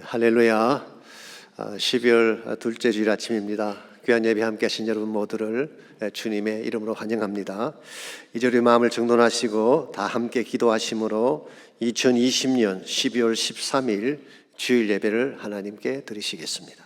할렐루야. 12월 둘째 주일 아침입니다. 귀한 예배 함께 하신 여러분 모두를 주님의 이름으로 환영합니다. 이제 마음을 정돈하시고 다 함께 기도하심으로 2020년 12월 13일 주일 예배를 하나님께 드리시겠습니다.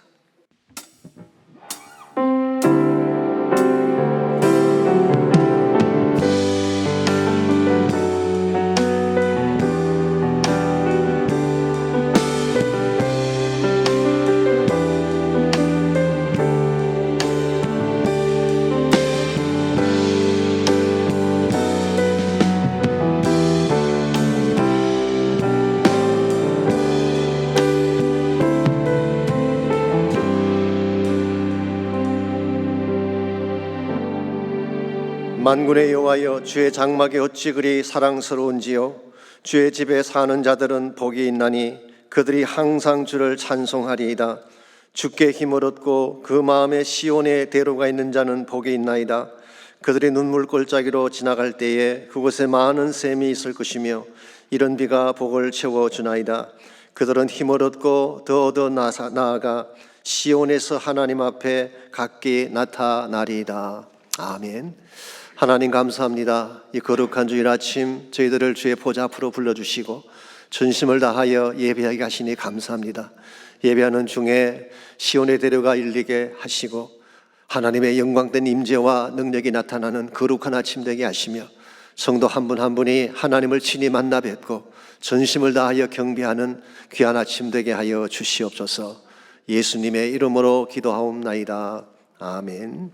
만군의 여호와여, 주의 장막이 어찌 그리 사랑스러운지요. 주의 집에 사는 자들은 복이 있나니 그들이 항상 주를 찬송하리이다. 주께 힘을 얻고 그 마음에 시온에 대로가 있는 자는 복이 있나이다. 그들이 눈물 골짜기로 지나갈 때에 그곳에 많은 샘이 있을 것이며 이런 비가 복을 채워주나이다. 그들은 힘을 얻고 더 나아가 시온에서 하나님 앞에 각기 나타나리이다. 아멘. 하나님 감사합니다. 이 거룩한 주일 아침 저희들을 주의 보좌 앞으로 불러주시고 전심을 다하여 예배하게 하시니 감사합니다. 예배하는 중에 시온의 대로가 일리게 하시고 하나님의 영광된 임재와 능력이 나타나는 거룩한 아침 되게 하시며 성도 한 분 한 분이 하나님을 친히 만나 뵙고 전심을 다하여 경배하는 귀한 아침 되게 하여 주시옵소서. 예수님의 이름으로 기도하옵나이다. 아멘.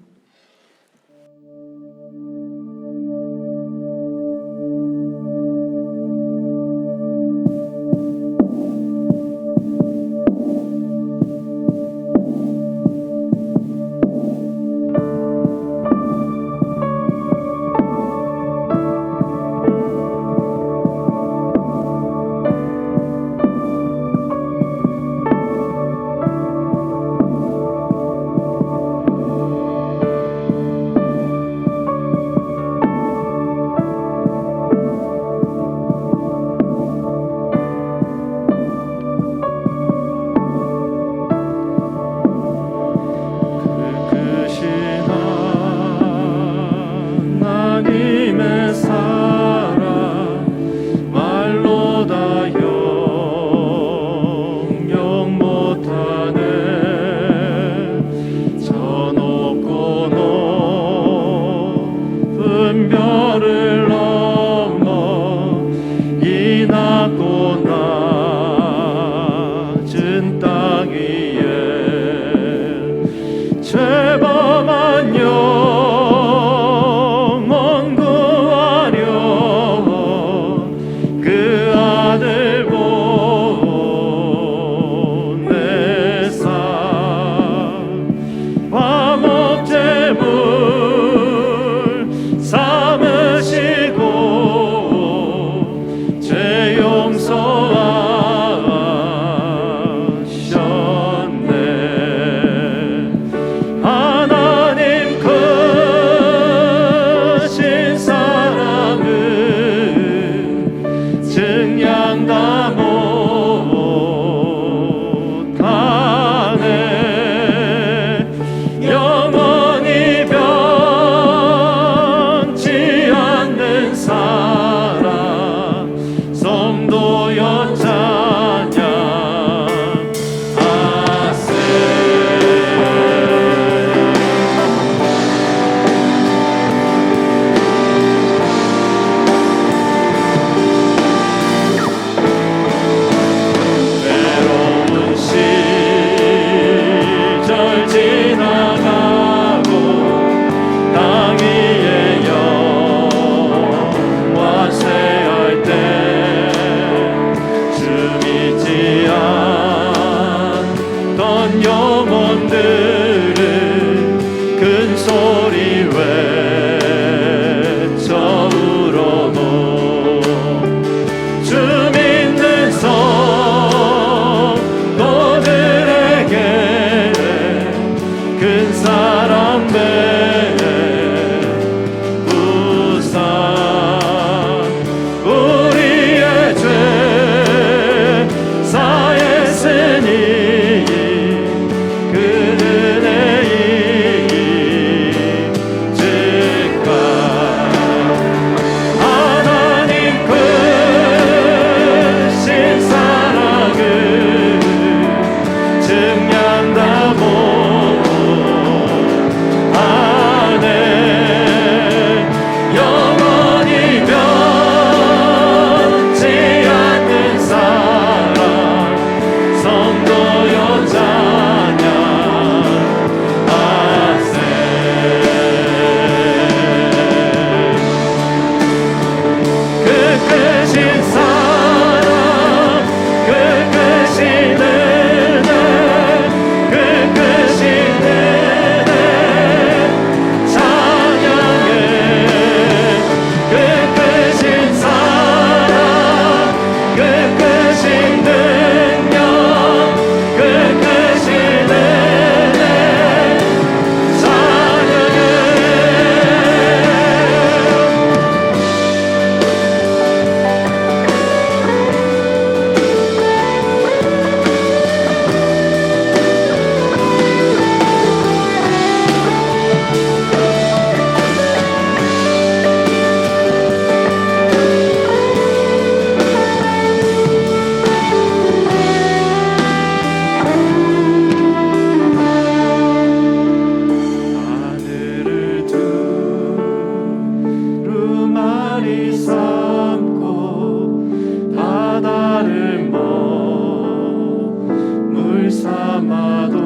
참아도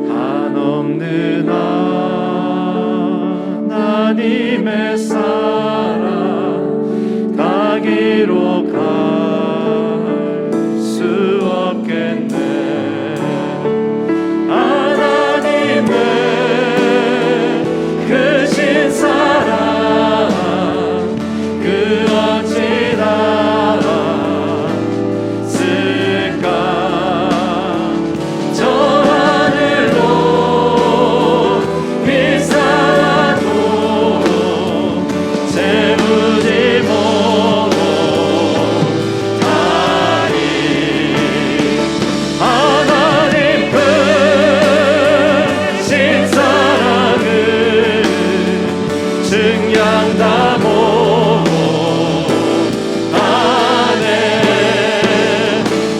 한없는 하나님의 사랑 다 기록할 수 없겠네. 하나님의 크신 사랑 그 어찌 닿았을까. 저 하늘로 비싸도 재우지 못하리. 하나님 크신 사랑을 증량 다 못하네.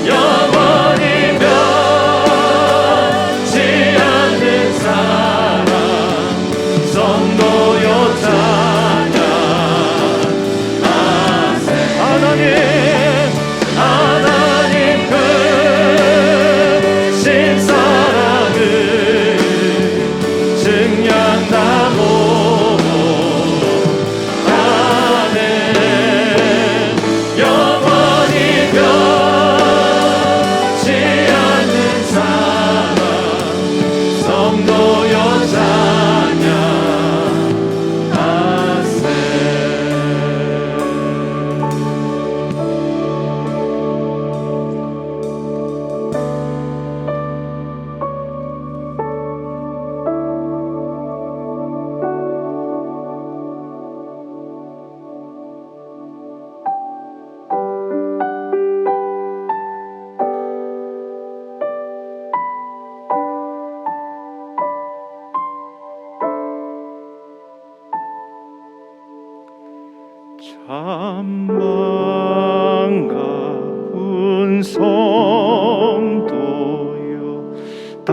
영원히 변치 않는 사랑 성도여 찬양하세. 하나님 크신 사랑을 증량 다 못하네. 영원히 변치 않는 사랑 성도여 찬양하세. 참 반가운 성도여 다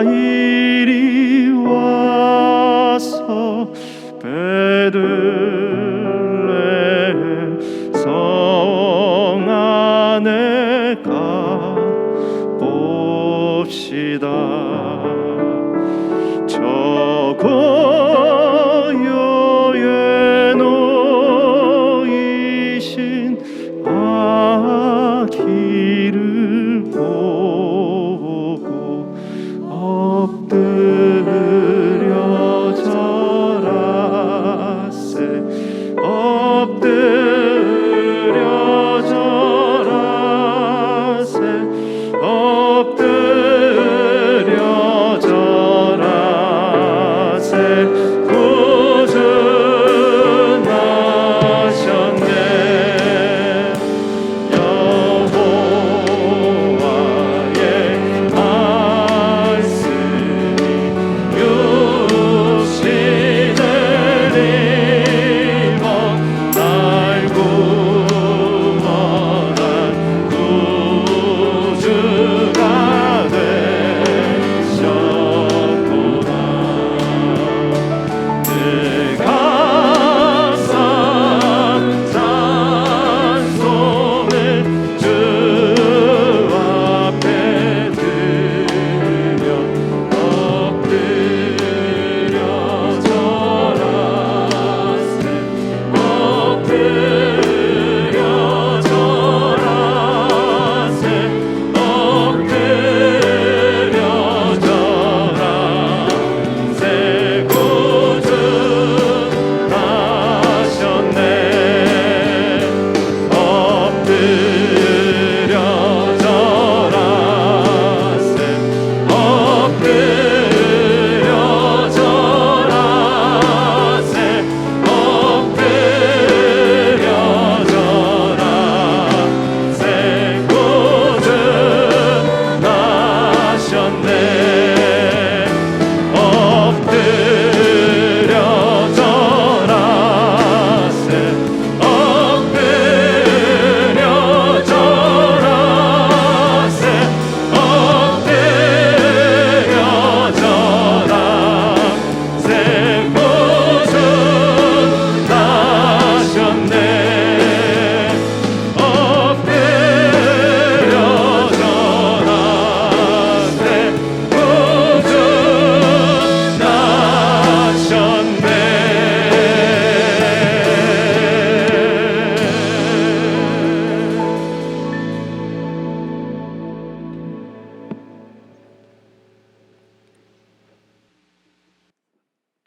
이리 와서 베들레헴 성 안에 가봅시다. 저 고요에 놓이신 아기를 보고 엎드려 절하세. 엎드려 절하세. 엎드려 절하세. 구준하셨네.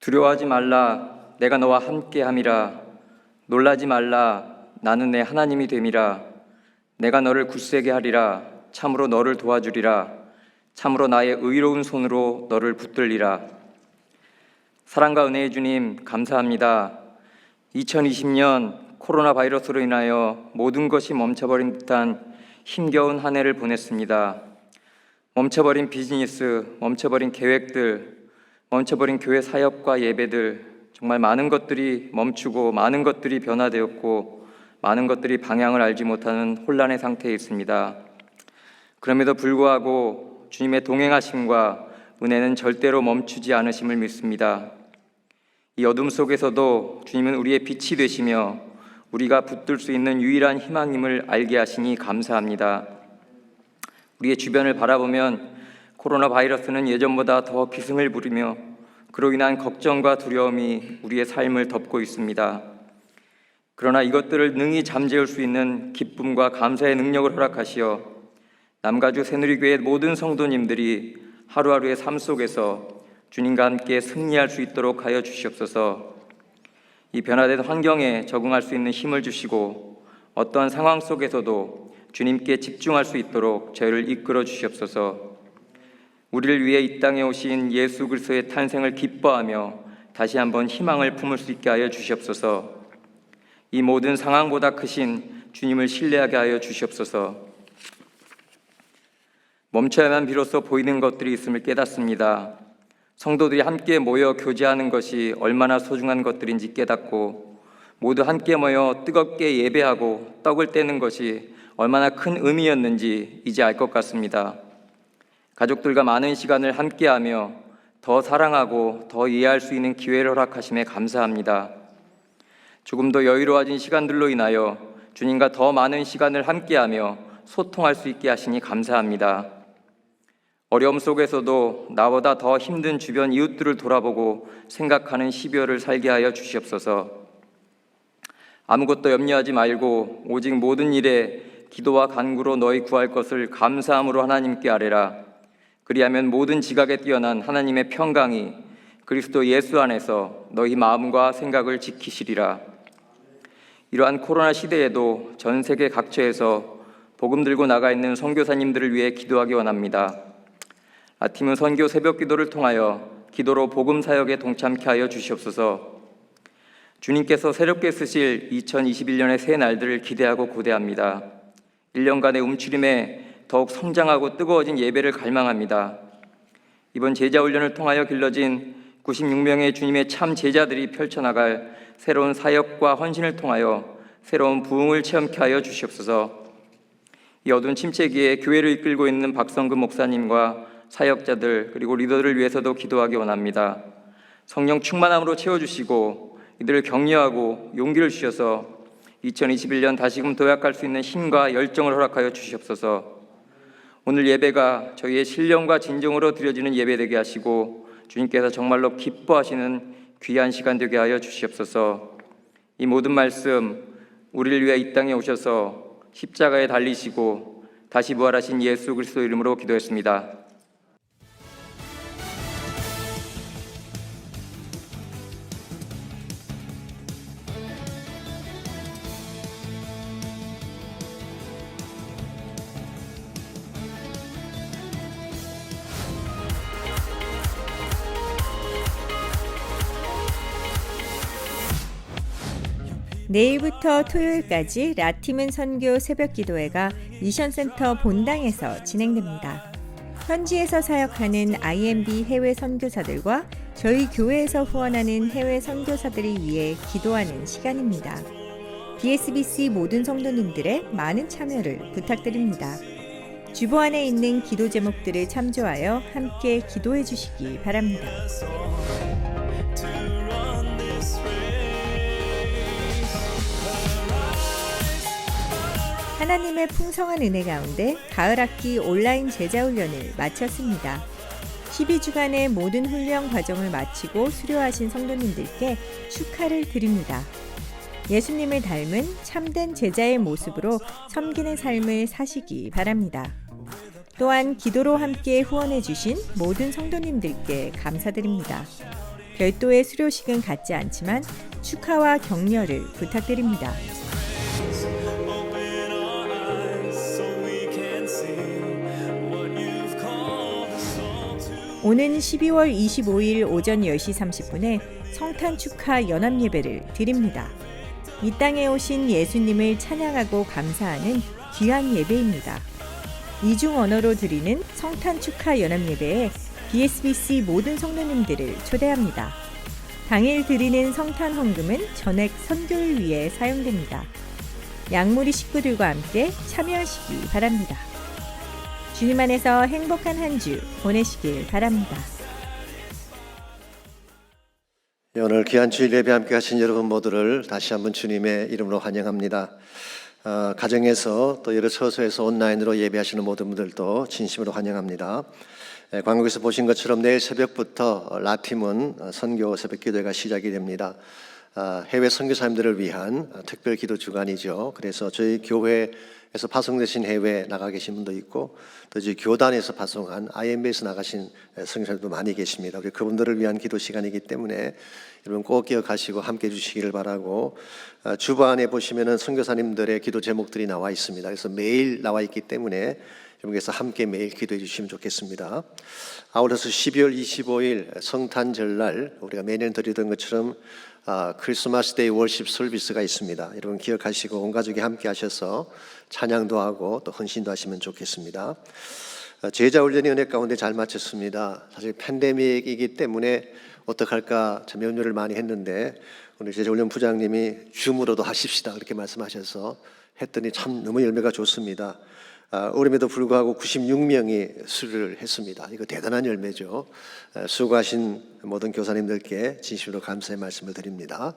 두려워하지 말라, 내가 너와 함께함이라. 놀라지 말라, 나는 내 하나님이 됨이라. 내가 너를 굳세게 하리라. 참으로 너를 도와주리라. 참으로 나의 의로운 손으로 너를 붙들리라. 사랑과 은혜의 주님, 감사합니다. 2020년 코로나 바이러스로 인하여 모든 것이 멈춰버린 듯한 힘겨운 한 해를 보냈습니다. 멈춰버린 비즈니스, 멈춰버린 계획들, 멈춰버린 교회 사역과 예배들, 정말 많은 것들이 멈추고 많은 것들이 변화되었고 많은 것들이 방향을 알지 못하는 혼란의 상태에 있습니다. 그럼에도 불구하고 주님의 동행하심과 은혜는 절대로 멈추지 않으심을 믿습니다. 이 어둠 속에서도 주님은 우리의 빛이 되시며 우리가 붙들 수 있는 유일한 희망임을 알게 하시니 감사합니다. 우리의 주변을 바라보면 코로나 바이러스는 예전보다 더 기승을 부리며 그로 인한 걱정과 두려움이 우리의 삶을 덮고 있습니다. 그러나 이것들을 능히 잠재울 수 있는 기쁨과 감사의 능력을 허락하시어 남가주 새누리교회 모든 성도님들이 하루하루의 삶 속에서 주님과 함께 승리할 수 있도록 하여 주시옵소서. 이 변화된 환경에 적응할 수 있는 힘을 주시고 어떠한 상황 속에서도 주님께 집중할 수 있도록 저희를 이끌어 주시옵소서. 우리를 위해 이 땅에 오신 예수 그리스도의 탄생을 기뻐하며 다시 한번 희망을 품을 수 있게 하여 주시옵소서. 이 모든 상황보다 크신 주님을 신뢰하게 하여 주시옵소서. 멈춰야만 비로소 보이는 것들이 있음을 깨닫습니다. 성도들이 함께 모여 교제하는 것이 얼마나 소중한 것들인지 깨닫고 모두 함께 모여 뜨겁게 예배하고 떡을 떼는 것이 얼마나 큰 의미였는지 이제 알 것 같습니다. 가족들과 많은 시간을 함께하며 더 사랑하고 더 이해할 수 있는 기회를 허락하심에 감사합니다. 조금 더 여유로워진 시간들로 인하여 주님과 더 많은 시간을 함께하며 소통할 수 있게 하시니 감사합니다. 어려움 속에서도 나보다 더 힘든 주변 이웃들을 돌아보고 생각하는 12월을 살게 하여 주시옵소서. 아무것도 염려하지 말고 오직 모든 일에 기도와 간구로 너희 구할 것을 감사함으로 하나님께 아뢰라. 그리하면 모든 지각에 뛰어난 하나님의 평강이 그리스도 예수 안에서 너희 마음과 생각을 지키시리라. 이러한 코로나 시대에도 전 세계 각처에서 복음 들고 나가 있는 선교사님들을 위해 기도하기 원합니다. 아팀은 선교 새벽 기도를 통하여 기도로 복음 사역에 동참케 하여 주시옵소서. 주님께서 새롭게 쓰실 2021년의 새 날들을 기대하고 고대합니다. 1년간의 움츠림에 더욱 성장하고 뜨거워진 예배를 갈망합니다. 이번 제자훈련을 통하여 길러진 96명의 주님의 참 제자들이 펼쳐나갈 새로운 사역과 헌신을 통하여 새로운 부흥을 체험케 하여 주시옵소서. 이 어두운 침체기에 교회를 이끌고 있는 박성근 목사님과 사역자들 그리고 리더들을 위해서도 기도하기 원합니다. 성령 충만함으로 채워주시고 이들을 격려하고 용기를 주셔서 2021년 다시금 도약할 수 있는 힘과 열정을 허락하여 주시옵소서. 오늘 예배가 저희의 신령과 진정으로 드려지는 예배 되게 하시고 주님께서 정말로 기뻐하시는 귀한 시간 되게 하여 주시옵소서. 이 모든 말씀 우리를 위해 이 땅에 오셔서 십자가에 달리시고 다시 부활하신 예수 그리스도 이름으로 기도했습니다. 내일부터 토요일까지 라팀은 선교 새벽기도회가 미션센터 본당에서 진행됩니다. 현지에서 사역하는 IMB 해외 선교사들과 저희 교회에서 후원하는 해외 선교사들을 위해 기도하는 시간입니다. BSBC 모든 성도님들의 많은 참여를 부탁드립니다. 주보 안에 있는 기도 제목들을 참조하여 함께 기도해 주시기 바랍니다. 하나님의 풍성한 은혜 가운데 가을 학기 온라인 제자훈련을 마쳤습니다. 12주간의 모든 훈련 과정을 마치고 수료하신 성도님들께 축하를 드립니다. 예수님을 닮은 참된 제자의 모습으로 섬기는 삶을 사시기 바랍니다. 또한 기도로 함께 후원해 주신 모든 성도님들께 감사드립니다. 별도의 수료식은 갖지 않지만 축하와 격려를 부탁드립니다. 오는 12월 25일 오전 10시 30분에 성탄 축하 연합 예배를 드립니다. 이 땅에 오신 예수님을 찬양하고 감사하는 귀한 예배입니다. 이중 언어로 드리는 성탄 축하 연합 예배에 BSBC 모든 성도님들을 초대합니다. 당일 드리는 성탄 헌금은 전액 선교를 위해 사용됩니다. 양무리 식구들과 함께 참여하시기 바랍니다. 주님 안에서 행복한 한 주 보내시길 바랍니다. 오늘 귀한 주일 예배 함께 하신 여러분 모두를 다시 한번 주님의 이름으로 환영합니다. 가정에서 또 여러 처소에서 온라인으로 예배하시는 모든 분들도 진심으로 환영합니다. 광고에서 보신 것처럼 내일 새벽부터 라팀은 선교 새벽 기도회가 시작이 됩니다. 해외 선교사님들을 위한 특별 기도 주간이죠. 그래서 저희 교회에서 파송되신 해외 나가 계신 분도 있고 또 저희 교단에서 파송한 IMB에서 나가신 선교사님도 많이 계십니다. 우리 그분들을 위한 기도 시간이기 때문에 여러분 꼭 기억하시고 함께 해주시기를 바라고, 주반에 보시면은 선교사님들의 기도 제목들이 나와 있습니다. 그래서 매일 나와 있기 때문에 여러분께서 함께 매일 기도해 주시면 좋겠습니다. 아울러서 12월 25일 성탄절날 우리가 매년 드리던 것처럼 크리스마스 데이 월십 서비스가 있습니다. 여러분 기억하시고 온 가족이 함께 하셔서 찬양도 하고 또 헌신도 하시면 좋겠습니다. 제자훈련이 은혜 가운데 잘 마쳤습니다. 사실 팬데믹이기 때문에 어떡할까 참 염려를 많이 했는데 오늘 제자훈련 부장님이 줌으로도 하십시다 그렇게 말씀하셔서 했더니 참 너무 열매가 좋습니다. 어림에도 불구하고 96명이 수료를 했습니다. 이거 대단한 열매죠. 수고하신 모든 교사님들께 진심으로 감사의 말씀을 드립니다.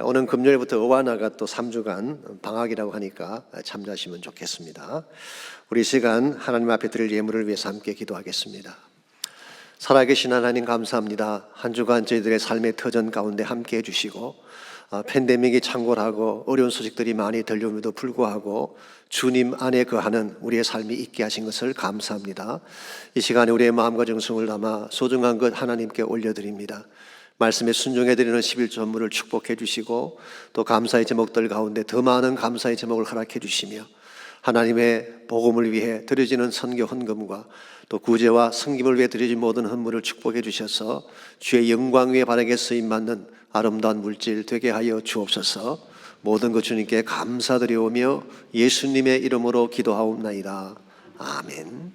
오는 금요일부터 어와나가 또 3주간 방학이라고 하니까 참조하시면 좋겠습니다. 우리 시간 하나님 앞에 드릴 예물을 위해서 함께 기도하겠습니다. 살아계신 하나님 감사합니다. 한 주간 저희들의 삶의 터전 가운데 함께 해주시고 팬데믹이 창궐하고 어려운 소식들이 많이 들려옴에도 불구하고 주님 안에 거하는 우리의 삶이 있게 하신 것을 감사합니다. 이 시간에 우리의 마음과 정성을 담아 소중한 것 하나님께 올려드립니다. 말씀에 순종해드리는 11조물을 축복해 주시고 또 감사의 제목들 가운데 더 많은 감사의 제목을 허락해 주시며 하나님의 복음을 위해 드려지는 선교 헌금과 또 구제와 섬김을 위해 드려진 모든 헌물을 축복해 주셔서 주의 영광 위에 바르게 쓰임받는 아름다운 물질 되게 하여 주옵소서. 모든 것 주님께 감사드리오며 예수님의 이름으로 기도하옵나이다. 아멘.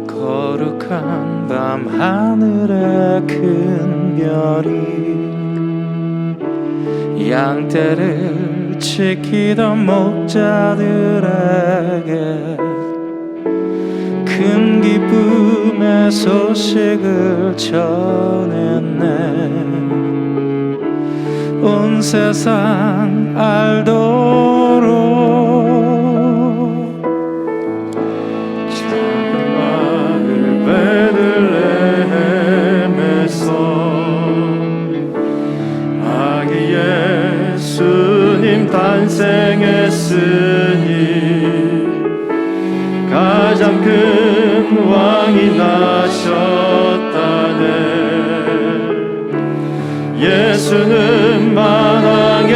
거룩한 밤 하늘에 큰 별이 양떼를 지키던 목자들에게 큰 기쁨의 소식을 전했네. 온 세상 알도록 작은 마을 베들레헴에서 예수님 탄생했으니 가장 큰 왕이 나셨다네. 예수는 만왕의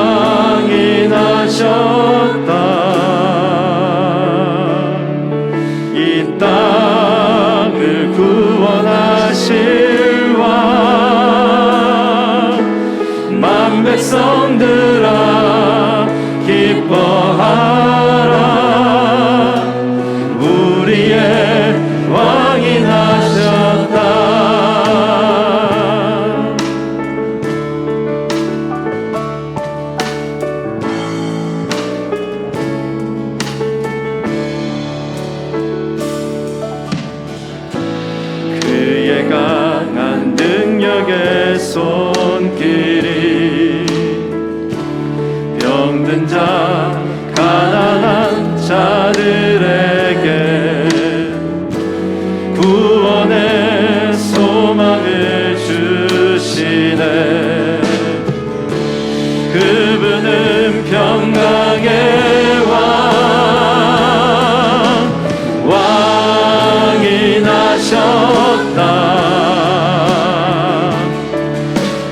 왕이 나셨다. 이 땅을 구원하실 만 백성들아 기뻐하라. 우리의 왕이 나셨다. 그의 강한 능력의 손길이 병든 자 가난한 자들에게 그분은 평강의 왕이 나셨다.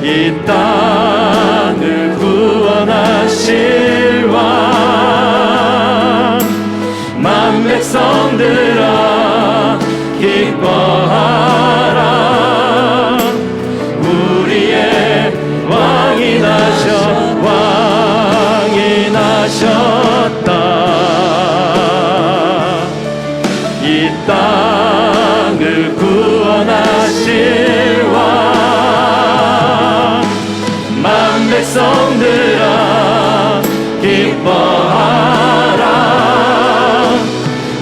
이 땅을 구원하실 왕, 만 백성들아 기뻐하라. 우리의 왕이 나셨다. 이 땅을 구원하실 왕, 만 백성들아 기뻐하라.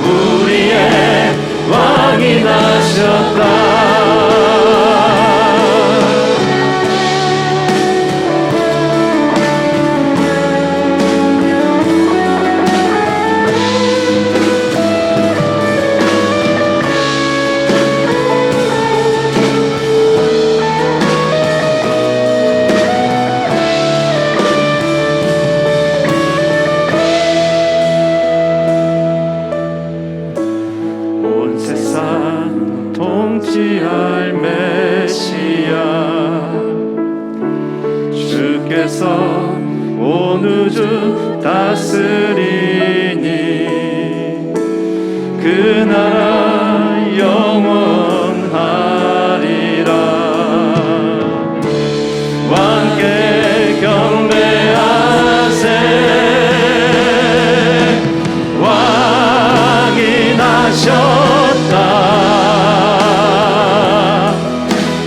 우리의 왕이 나셨다. 온 세상 통치할 메시아, 주께서 온 우주 다스리니 그 나라 영원하리라. 왕께 경배하세. 왕이 나셨다.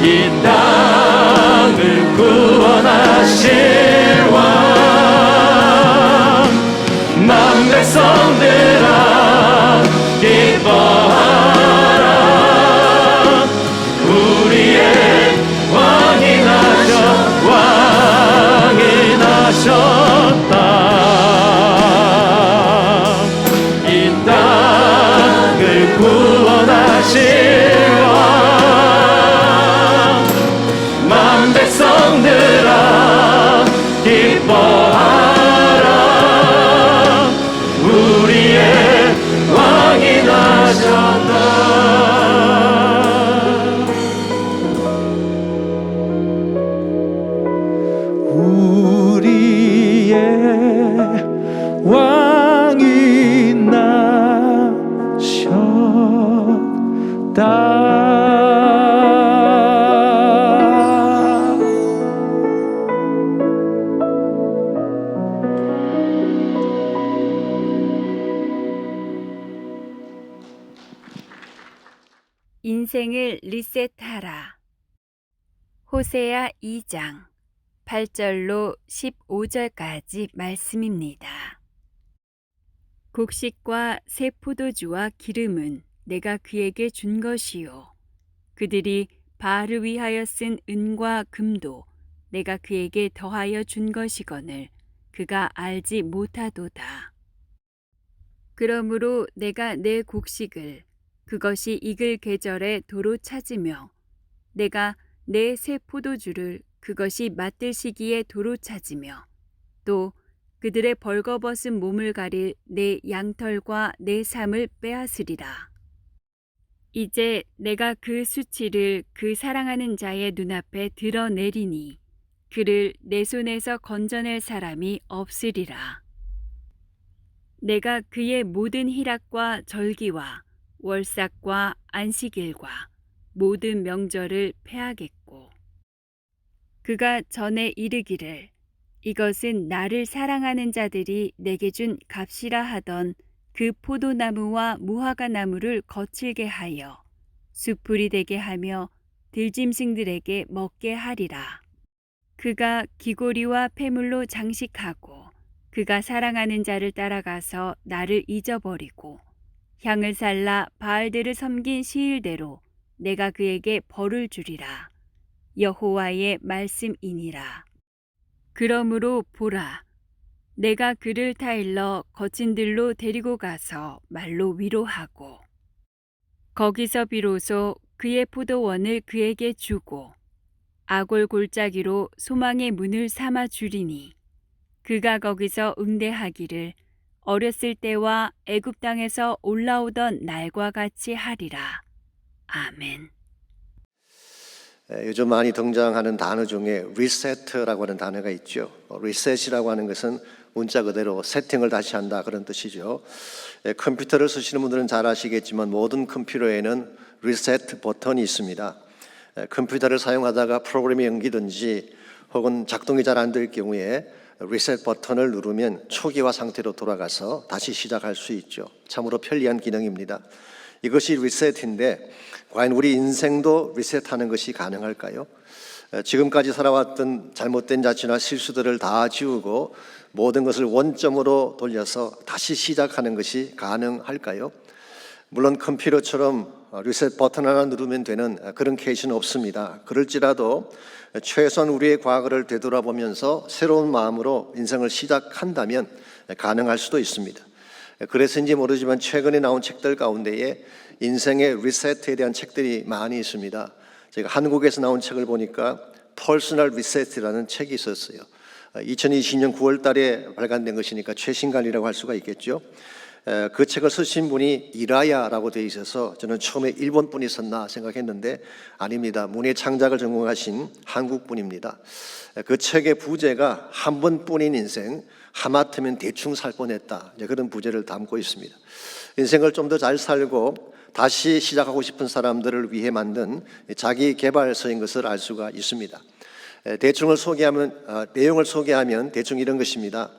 이 땅을 구원하실 왕, 만 백성들아 기뻐하라. 우리의 왕이 나셨다. 이 땅을 구원하실 왕, 만 백성들아 기뻐하라. 우리의 왕이 나셨다. 우리의 왕이 나셨다. 인생을 리셋하라. 호세아 2장 8절로 15절까지 말씀입니다. 곡식과 새 포도주와 기름은 내가 그에게 준 것이요, 그들이 바알을 위하여 쓴 은과 금도 내가 그에게 더하여 준 것이거늘 그가 알지 못하도다. 그러므로 내가 내 곡식을 그것이 익을 계절에 도로 찾으며 내가 내 새 포도주를 그것이 맞들 시기에 도로 찾으며 또 그들의 벌거벗은 몸을 가릴 내 양털과 내 삶을 빼앗으리라. 이제 내가 그 수치를 그 사랑하는 자의 눈앞에 드러내리니 그를 내 손에서 건져낼 사람이 없으리라. 내가 그의 모든 희락과 절기와 월삭과 안식일과 모든 명절을 패하겠고, 그가 전에 이르기를 이것은 나를 사랑하는 자들이 내게 준 값이라 하던 그 포도나무와 무화과 나무를 거칠게 하여 숲풀이 되게 하며 들짐승들에게 먹게 하리라. 그가 기고리와 폐물로 장식하고 그가 사랑하는 자를 따라가서 나를 잊어버리고 향을 살라 바알들을 섬긴 시일대로 내가 그에게 벌을 주리라. 여호와의 말씀이니라. 그러므로 보라, 내가 그를 타일러 거친 들로 데리고 가서 말로 위로하고 거기서 비로소 그의 포도원을 그에게 주고 아골 골짜기로 소망의 문을 삼아 주리니 그가 거기서 응대하기를 어렸을 때와 애굽 땅에서 올라오던 날과 같이 하리라. 아멘. 요즘 많이 등장하는 단어 중에 리셋라고 하는 단어가 있죠. 리셋이라고 하는 것은 문자 그대로 세팅을 다시 한다 그런 뜻이죠. 컴퓨터를 쓰시는 분들은 잘 아시겠지만 모든 컴퓨터에는 리셋 버튼이 있습니다. 컴퓨터를 사용하다가 프로그램이 연기든지 혹은 작동이 잘 안 될 경우에 리셋 버튼을 누르면 초기화 상태로 돌아가서 다시 시작할 수 있죠. 참으로 편리한 기능입니다. 이것이 리셋인데 과연 우리 인생도 리셋하는 것이 가능할까요? 지금까지 살아왔던 잘못된 자취나 실수들을 다 지우고 모든 것을 원점으로 돌려서 다시 시작하는 것이 가능할까요? 물론 컴퓨터처럼 리셋 버튼 하나 누르면 되는 그런 케이스는 없습니다. 그럴지라도 최소한 우리의 과거를 되돌아보면서 새로운 마음으로 인생을 시작한다면 가능할 수도 있습니다. 그래서인지 모르지만 최근에 나온 책들 가운데에 인생의 리셋에 대한 책들이 많이 있습니다. 제가 한국에서 나온 책을 보니까 퍼스널 리셋이라는 책이 있었어요. 2020년 9월 달에 발간된 것이니까 최신간이라고 할 수가 있겠죠. 그 책을 쓰신 분이 이라야라고 되어 있어서 저는 처음에 일본 분이 썼나 생각했는데 아닙니다. 문예 창작을 전공하신 한국 분입니다. 그 책의 부제가 한 번뿐인 인생, 하마터면 대충 살 뻔했다. 그런 부제를 담고 있습니다. 인생을 좀 더 잘 살고 다시 시작하고 싶은 사람들을 위해 만든 자기 개발서인 것을 알 수가 있습니다. 내용을 소개하면 대충 이런 것입니다.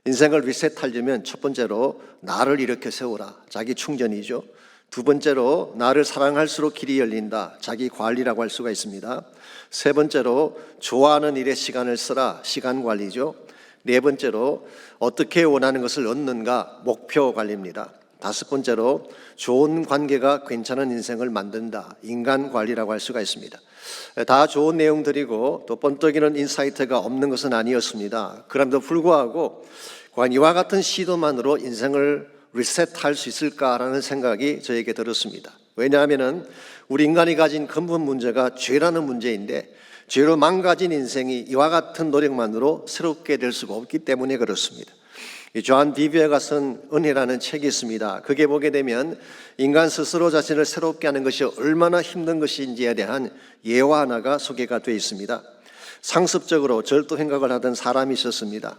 인생을 리셋하려면 첫 번째로 나를 일으켜 세우라. 자기 충전이죠. 두 번째로 나를 사랑할수록 길이 열린다. 자기 관리라고 할 수가 있습니다. 세 번째로 좋아하는 일에 시간을 쓰라. 시간 관리죠. 네 번째로 어떻게 원하는 것을 얻는가. 목표 관리입니다. 다섯 번째로 좋은 관계가 괜찮은 인생을 만든다. 인간 관리라고 할 수가 있습니다. 다 좋은 내용들이고 또 번뜩이는 인사이트가 없는 것은 아니었습니다. 그럼에도 불구하고 과연 이와 같은 시도만으로 인생을 리셋할 수 있을까라는 생각이 저에게 들었습니다. 왜냐하면 우리 인간이 가진 근본 문제가 죄라는 문제인데 죄로 망가진 인생이 이와 같은 노력만으로 새롭게 될 수가 없기 때문에 그렇습니다. 조한 비비에가 쓴 은혜라는 책이 있습니다. 그게 보게 되면 인간 스스로 자신을 새롭게 하는 것이 얼마나 힘든 것인지에 대한 예화 하나가 소개가 되어 있습니다. 상습적으로 절도 행각을 하던 사람이 있었습니다.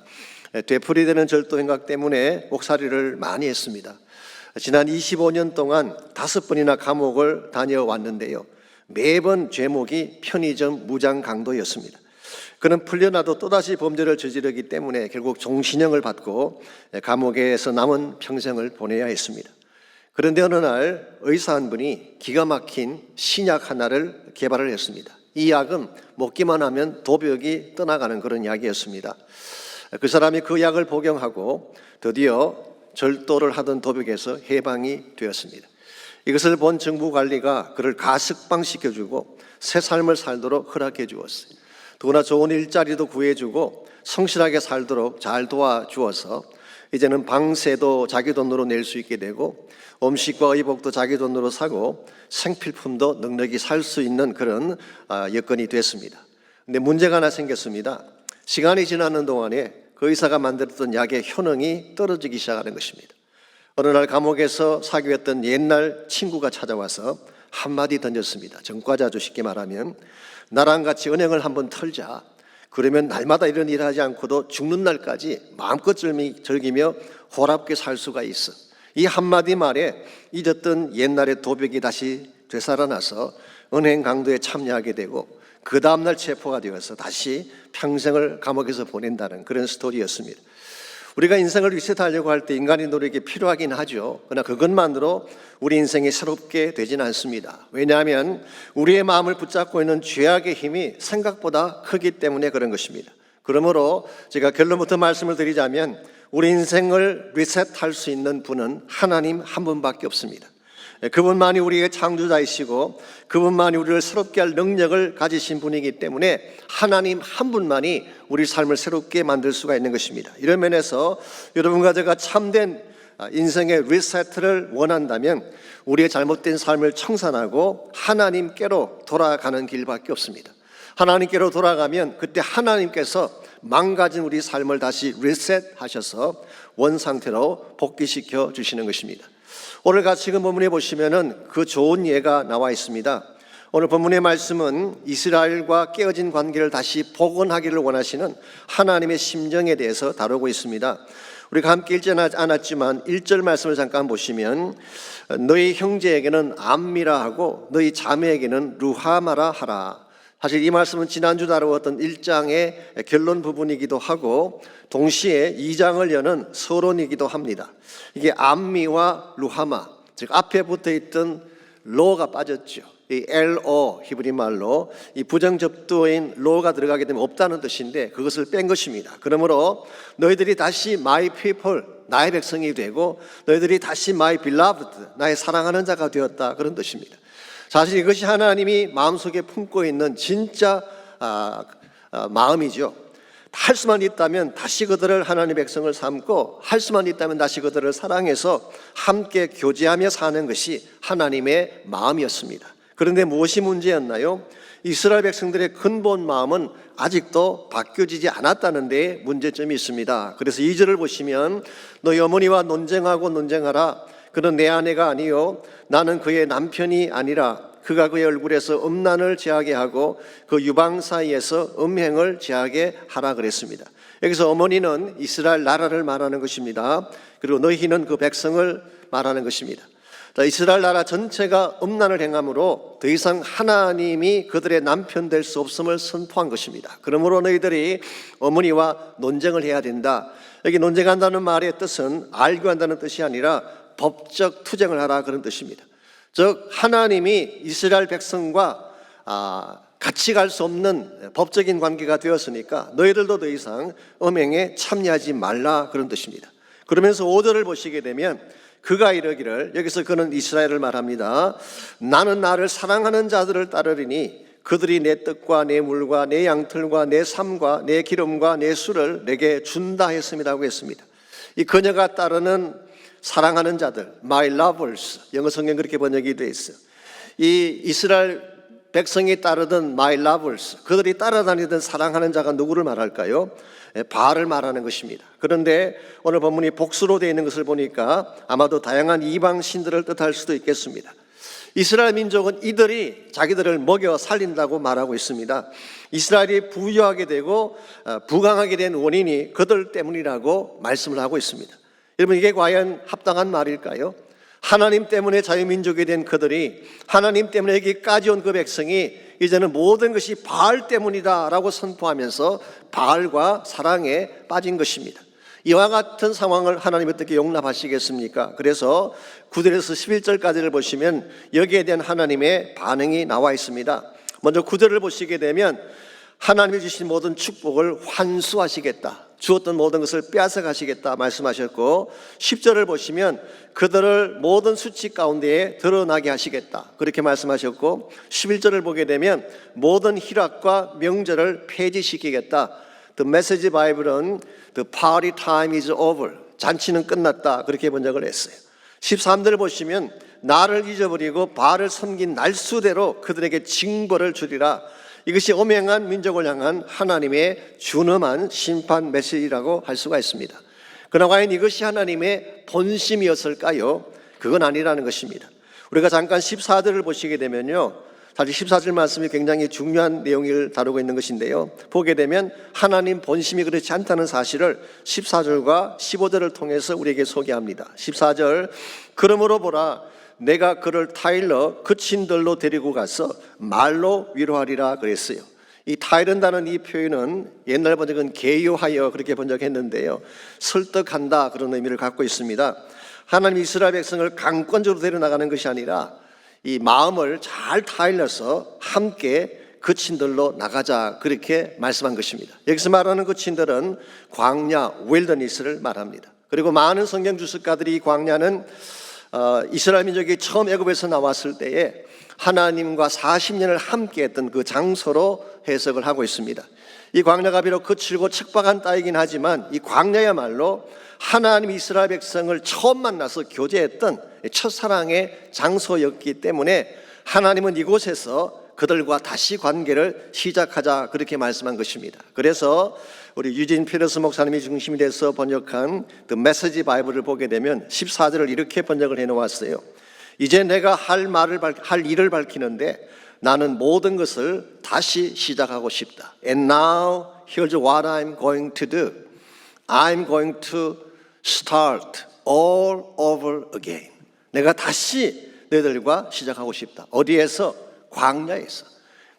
되풀이되는 절도 행각 때문에 옥살이를 많이 했습니다. 지난 25년 동안 5번이나 감옥을 다녀왔는데요. 매번 죄목이 편의점 무장 강도였습니다. 그는 풀려나도 또다시 범죄를 저지르기 때문에 결국 종신형을 받고 감옥에서 남은 평생을 보내야 했습니다. 그런데 어느 날 의사 한 분이 기가 막힌 신약 하나를 개발을 했습니다. 이 약은 먹기만 하면 도벽이 떠나가는 그런 약이었습니다. 그 사람이 그 약을 복용하고 드디어 절도를 하던 도벽에서 해방이 되었습니다. 이것을 본 정부 관리가 그를 가석방시켜주고 새 삶을 살도록 허락해 주었어요. 더구나 좋은 일자리도 구해주고 성실하게 살도록 잘 도와주어서 이제는 방세도 자기 돈으로 낼 수 있게 되고 음식과 의복도 자기 돈으로 사고 생필품도 넉넉히 살 수 있는 그런 여건이 됐습니다. 근데 문제가 하나 생겼습니다. 시간이 지나는 동안에 그 의사가 만들었던 약의 효능이 떨어지기 시작하는 것입니다. 어느 날 감옥에서 사귀었던 옛날 친구가 찾아와서 한마디 던졌습니다. 전과자죠. 쉽게 말하면 나랑 같이 은행을 한번 털자. 그러면 날마다 이런 일을 하지 않고도 죽는 날까지 마음껏 즐기며 호랍게 살 수가 있어. 이 한마디 말에 잊었던 옛날의 도벽이 다시 되살아나서 은행 강도에 참여하게 되고 그 다음날 체포가 되어서 다시 평생을 감옥에서 보낸다는 그런 스토리였습니다. 우리가 인생을 리셋하려고 할 때 인간의 노력이 필요하긴 하죠. 그러나 그것만으로 우리 인생이 새롭게 되지는 않습니다. 왜냐하면 우리의 마음을 붙잡고 있는 죄악의 힘이 생각보다 크기 때문에 그런 것입니다. 그러므로 제가 결론부터 말씀을 드리자면 우리 인생을 리셋할 수 있는 분은 하나님 한 분밖에 없습니다. 그분만이 우리의 창조자이시고 그분만이 우리를 새롭게 할 능력을 가지신 분이기 때문에 하나님 한 분만이 우리 삶을 새롭게 만들 수가 있는 것입니다. 이런 면에서 여러분과 제가 참된 인생의 리셋을 원한다면 우리의 잘못된 삶을 청산하고 하나님께로 돌아가는 길밖에 없습니다. 하나님께로 돌아가면 그때 하나님께서 망가진 우리 삶을 다시 리셋하셔서 원상태로 복귀시켜 주시는 것입니다. 오늘 같이 그 본문에 보시면은 그 좋은 예가 나와 있습니다. 오늘 본문의 말씀은 이스라엘과 깨어진 관계를 다시 복원하기를 원하시는 하나님의 심정에 대해서 다루고 있습니다. 우리가 함께 읽지 않았지만 1절 말씀을 잠깐 보시면 너희 형제에게는 암미라 하고 너희 자매에게는 루하마라 하라. 사실 이 말씀은 지난주 다루었던 1장의 결론 부분이기도 하고 동시에 2장을 여는 서론이기도 합니다. 이게 암미와 루하마, 즉 앞에 붙어있던 로가 빠졌죠. 이 LO 히브리 말로 이 부정접두어인 로가 들어가게 되면 없다는 뜻인데 그것을 뺀 것입니다. 그러므로 너희들이 다시 my people, 나의 백성이 되고 너희들이 다시 my beloved, 나의 사랑하는 자가 되었다, 그런 뜻입니다. 사실 이것이 하나님이 마음속에 품고 있는 진짜 마음이죠. 할 수만 있다면 다시 그들을 하나님의 백성을 삼고 할 수만 있다면 다시 그들을 사랑해서 함께 교제하며 사는 것이 하나님의 마음이었습니다. 그런데 무엇이 문제였나요? 이스라엘 백성들의 근본 마음은 아직도 바뀌어지지 않았다는 데 문제점이 있습니다. 그래서 2절을 보시면 너희 어머니와 논쟁하고 논쟁하라. 그는 내 아내가 아니요 나는 그의 남편이 아니라 그가 그의 얼굴에서 음란을 제하게 하고 그 유방 사이에서 음행을 제하게 하라 그랬습니다. 여기서 어머니는 이스라엘 나라를 말하는 것입니다. 그리고 너희는 그 백성을 말하는 것입니다. 이스라엘 나라 전체가 음란을 행함으로 더 이상 하나님이 그들의 남편 될 수 없음을 선포한 것입니다. 그러므로 너희들이 어머니와 논쟁을 해야 된다. 여기 논쟁한다는 말의 뜻은 알교한다는 뜻이 아니라 법적 투쟁을 하라, 그런 뜻입니다. 즉 하나님이 이스라엘 백성과 같이 갈 수 없는 법적인 관계가 되었으니까 너희들도 더 이상 음행에 참여하지 말라, 그런 뜻입니다. 그러면서 5절을 보시게 되면 그가 이르기를, 여기서 그는 이스라엘을 말합니다. 나는 나를 사랑하는 자들을 따르리니 그들이 내 떡과 내 물과 내 양털과 내 삶과 내 기름과 내 술을 내게 준다 했음이라고 했습니다. 이 그녀가 따르는 사랑하는 자들, my lovers, 영어 성경 그렇게 번역이 되어 있어요. 이 이스라엘 백성이 따르던 my lovers, 그들이 따라다니던 사랑하는 자가 누구를 말할까요? 바알을 말하는 것입니다. 그런데 오늘 본문이 복수로 되어 있는 것을 보니까 아마도 다양한 이방 신들을 뜻할 수도 있겠습니다. 이스라엘 민족은 이들이 자기들을 먹여 살린다고 말하고 있습니다. 이스라엘이 부유하게 되고 부강하게 된 원인이 그들 때문이라고 말씀을 하고 있습니다. 여러분, 이게 과연 합당한 말일까요? 하나님 때문에 자유민족이 된 그들이, 하나님 때문에 여기까지 온 그 백성이 이제는 모든 것이 바알 때문이다 라고 선포하면서 바알과 사랑에 빠진 것입니다. 이와 같은 상황을 하나님 어떻게 용납하시겠습니까? 그래서 9절에서 11절까지를 보시면 여기에 대한 하나님의 반응이 나와 있습니다. 먼저 9절을 보시게 되면 하나님이 주신 모든 축복을 환수하시겠다, 주었던 모든 것을 빼앗아 가시겠다 말씀하셨고, 10절을 보시면 그들을 모든 수치 가운데에 드러나게 하시겠다 그렇게 말씀하셨고, 11절을 보게 되면 모든 희락과 명절을 폐지시키겠다. The Message Bible은 The party time is over, 잔치는 끝났다 그렇게 번역을 했어요. 13절을 보시면 나를 잊어버리고 바알을 섬긴 날수대로 그들에게 징벌을 주리라. 이것이 엄행한 민족을 향한 하나님의 준엄한 심판 메시지라고 할 수가 있습니다. 그러나 과연 이것이 하나님의 본심이었을까요? 그건 아니라는 것입니다. 우리가 잠깐 14절을 보시게 되면요, 사실 14절 말씀이 굉장히 중요한 내용을 다루고 있는 것인데요, 보게 되면 하나님 본심이 그렇지 않다는 사실을 14절과 15절을 통해서 우리에게 소개합니다. 14절, 그러므로 보라 내가 그를 타일러 그친들로 데리고 가서 말로 위로하리라 그랬어요. 이 타이른다는 이 표현은 옛날 번역은 개요하여 그렇게 번역했는데요, 설득한다 그런 의미를 갖고 있습니다. 하나님 이스라엘 백성을 강권적으로 데려나가는 것이 아니라 이 마음을 잘 타일러서 함께 그친들로 나가자 그렇게 말씀한 것입니다. 여기서 말하는 그친들은 광야, 윌더니스를 말합니다. 그리고 많은 성경 주석가들이 이 광야는 이스라엘 민족이 처음 애굽에서 나왔을 때에 하나님과 40년을 함께했던 그 장소로 해석을 하고 있습니다. 이 광야가 비록 거칠고 척박한 땅이긴 하지만 이 광야야말로 하나님 이스라엘 백성을 처음 만나서 교제했던 첫사랑의 장소였기 때문에 하나님은 이곳에서 그들과 다시 관계를 시작하자 그렇게 말씀한 것입니다. 그래서 우리 유진 피터스 목사님이 중심이 돼서 번역한 The Message 바이블을 보게 되면 14절을 이렇게 번역을 해놓았어요. 이제 내가 할 일을 밝히는데 나는 모든 것을 다시 시작하고 싶다. And now here's what I'm going to do. I'm going to start all over again. 내가 다시 너희들과 시작하고 싶다. 어디에서? 광야에서.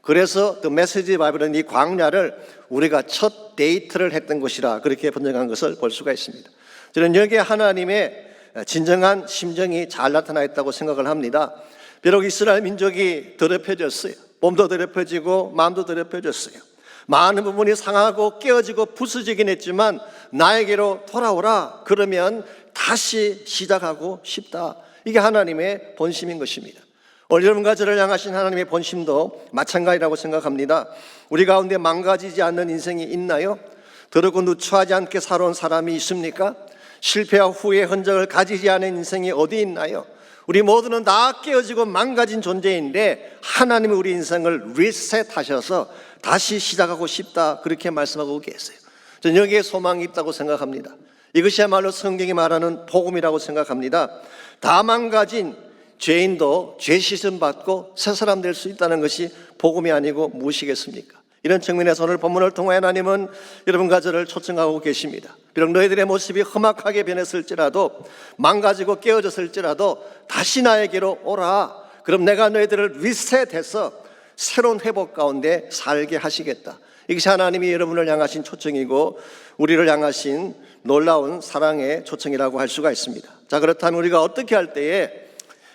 그래서 The Message 바이블은 이 광야를 우리가 첫 데이트를 했던 곳이라 그렇게 번역한 것을 볼 수가 있습니다. 저는 여기에 하나님의 진정한 심정이 잘 나타나 있다고 생각을 합니다. 비록 이스라엘 민족이 더럽혀졌어요. 몸도 더럽혀지고 마음도 더럽혀졌어요. 많은 부분이 상하고 깨어지고 부서지긴 했지만 나에게로 돌아오라. 그러면 다시 시작하고 싶다. 이게 하나님의 본심인 것입니다. 오늘 여러분과 저를 향하신 하나님의 본심도 마찬가지라고 생각합니다. 우리 가운데 망가지지 않는 인생이 있나요? 더럽고 누추하지 않게 살아온 사람이 있습니까? 실패와 후회의 흔적을 가지지 않은 인생이 어디 있나요? 우리 모두는 다 깨어지고 망가진 존재인데 하나님이 우리 인생을 리셋하셔서 다시 시작하고 싶다 그렇게 말씀하고 계세요. 저는 여기에 소망이 있다고 생각합니다. 이것이야말로 성경이 말하는 복음이라고 생각합니다. 다 망가진 죄인도 죄 씻음 받고 새 사람 될 수 있다는 것이 복음이 아니고 무엇이겠습니까? 이런 측면에서 오늘 본문을 통해 하나님은 여러분과 저를 초청하고 계십니다. 비록 너희들의 모습이 험악하게 변했을지라도 망가지고 깨어졌을지라도 다시 나에게로 오라. 그럼 내가 너희들을 리셋해서 새로운 회복 가운데 살게 하시겠다. 이것이 하나님이 여러분을 향하신 초청이고 우리를 향하신 놀라운 사랑의 초청이라고 할 수가 있습니다. 자, 그렇다면 우리가 어떻게 할 때에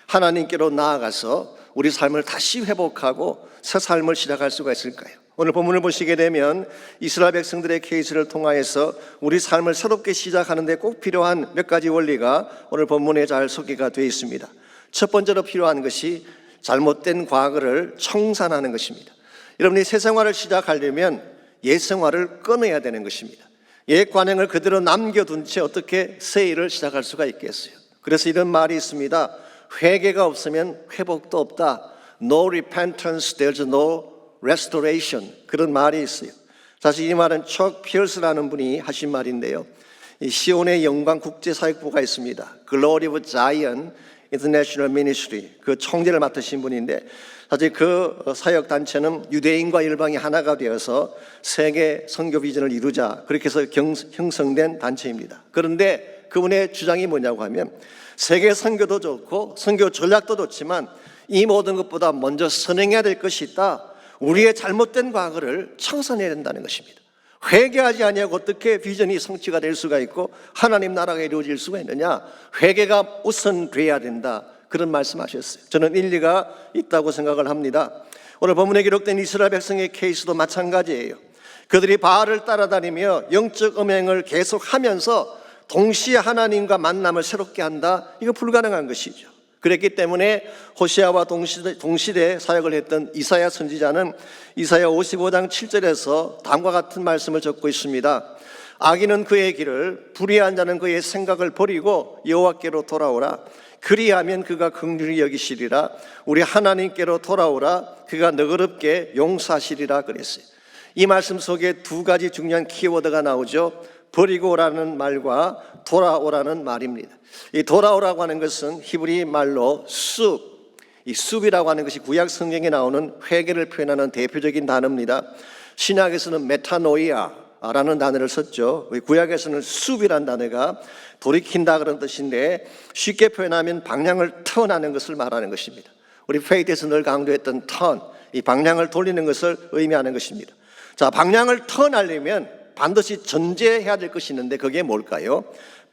하나님께로 나아가서 우리 삶을 다시 회복하고 새 삶을 시작할 수가 있을까요? 오늘 본문을 보시게 되면 이스라엘 백성들의 케이스를 통하여서 우리 삶을 새롭게 시작하는 데 꼭 필요한 몇 가지 원리가 오늘 본문에 잘 소개가 되어 있습니다. 첫 번째로 필요한 것이 잘못된 과거를 청산하는 것입니다. 여러분이 새 생활을 시작하려면 옛 생활을 끊어야 되는 것입니다. 옛 관행을 그대로 남겨둔 채 어떻게 새 일을 시작할 수가 있겠어요? 그래서 이런 말이 있습니다. 회개가 없으면 회복도 없다. No repentance, there's no restoration. 그런 말이 있어요. 사실 이 말은 척 피어스라는 분이 하신 말인데요. 이 시온의 영광 국제사역부가 있습니다. Glory of Zion International Ministry. 그 총재를 맡으신 분인데 사실 그 사역단체는 유대인과 일방이 하나가 되어서 세계 선교 비전을 이루자 그렇게 해서 형성된 단체입니다. 그런데 그분의 주장이 뭐냐고 하면 세계 선교도 좋고 선교 전략도 좋지만 이 모든 것보다 먼저 선행해야 될 것이 있다. 우리의 잘못된 과거를 청산해야 된다는 것입니다. 회개하지 아니하고 어떻게 비전이 성취가 될 수가 있고 하나님 나라가 이루어질 수가 있느냐? 회개가 우선돼야 된다. 그런 말씀하셨어요. 저는 일리가 있다고 생각을 합니다. 오늘 본문에 기록된 이스라엘 백성의 케이스도 마찬가지예요. 그들이 바알을 따라다니며 영적 음행을 계속하면서 동시에 하나님과 만남을 새롭게 한다. 이거 불가능한 것이죠. 그랬기 때문에 호시아와 동시대 사역을 했던 이사야 선지자는 이사야 55장 7절에서 다음과 같은 말씀을 적고 있습니다. 악인은 그의 길을, 불의한 자는 그의 생각을 버리고 여호와께로 돌아오라. 그리하면 그가 긍휼히 여기시리라. 우리 하나님께로 돌아오라. 그가 너그럽게 용서하시리라 그랬어요. 이 말씀 속에 두 가지 중요한 키워드가 나오죠. 버리고 오라는 말과 돌아오라는 말입니다. 이 돌아오라고 하는 것은 히브리 말로 숲, 이 숲이라고 하는 것이 구약 성경에 나오는 회개를 표현하는 대표적인 단어입니다. 신약에서는 메타노이아라는 단어를 썼죠. 구약에서는 숲이라는 단어가 돌이킨다 그런 뜻인데 쉽게 표현하면 방향을 턴하는 것을 말하는 것입니다. 우리 페이트에서 늘 강조했던 턴, 이 방향을 돌리는 것을 의미하는 것입니다. 자, 방향을 턴하려면 반드시 전제해야 될 것이 있는데 그게 뭘까요?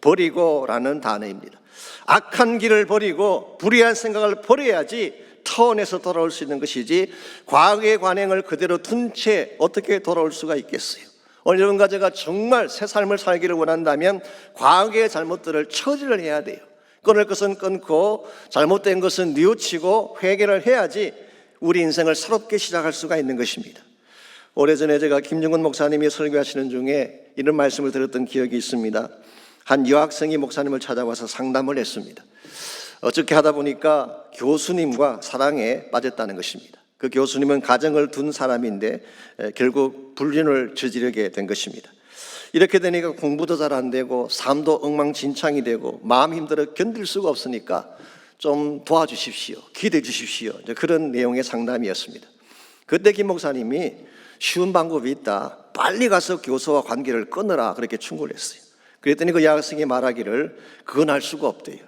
버리고라는 단어입니다. 악한 길을 버리고 불의한 생각을 버려야지 턴에서 돌아올 수 있는 것이지 과거의 관행을 그대로 둔 채 어떻게 돌아올 수가 있겠어요? 오늘 여러분과 제가 정말 새 삶을 살기를 원한다면 과거의 잘못들을 처리를 해야 돼요. 끊을 것은 끊고 잘못된 것은 뉘우치고 회개를 해야지 우리 인생을 새롭게 시작할 수가 있는 것입니다. 오래전에 제가 김정근 목사님이 설교하시는 중에 이런 말씀을 들었던 기억이 있습니다. 한 여학생이 목사님을 찾아와서 상담을 했습니다. 어떻게 하다 보니까 교수님과 사랑에 빠졌다는 것입니다. 그 교수님은 가정을 둔 사람인데 결국 불륜을 저지르게 된 것입니다. 이렇게 되니까 공부도 잘 안 되고 삶도 엉망진창이 되고 마음 힘들어 견딜 수가 없으니까 좀 도와주십시오, 기대해 주십시오, 그런 내용의 상담이었습니다. 그때 김 목사님이 쉬운 방법이 있다, 빨리 가서 교수와 관계를 끊으라, 그렇게 충고를 했어요. 그랬더니 그 여학생이 말하기를 그건 할 수가 없대요.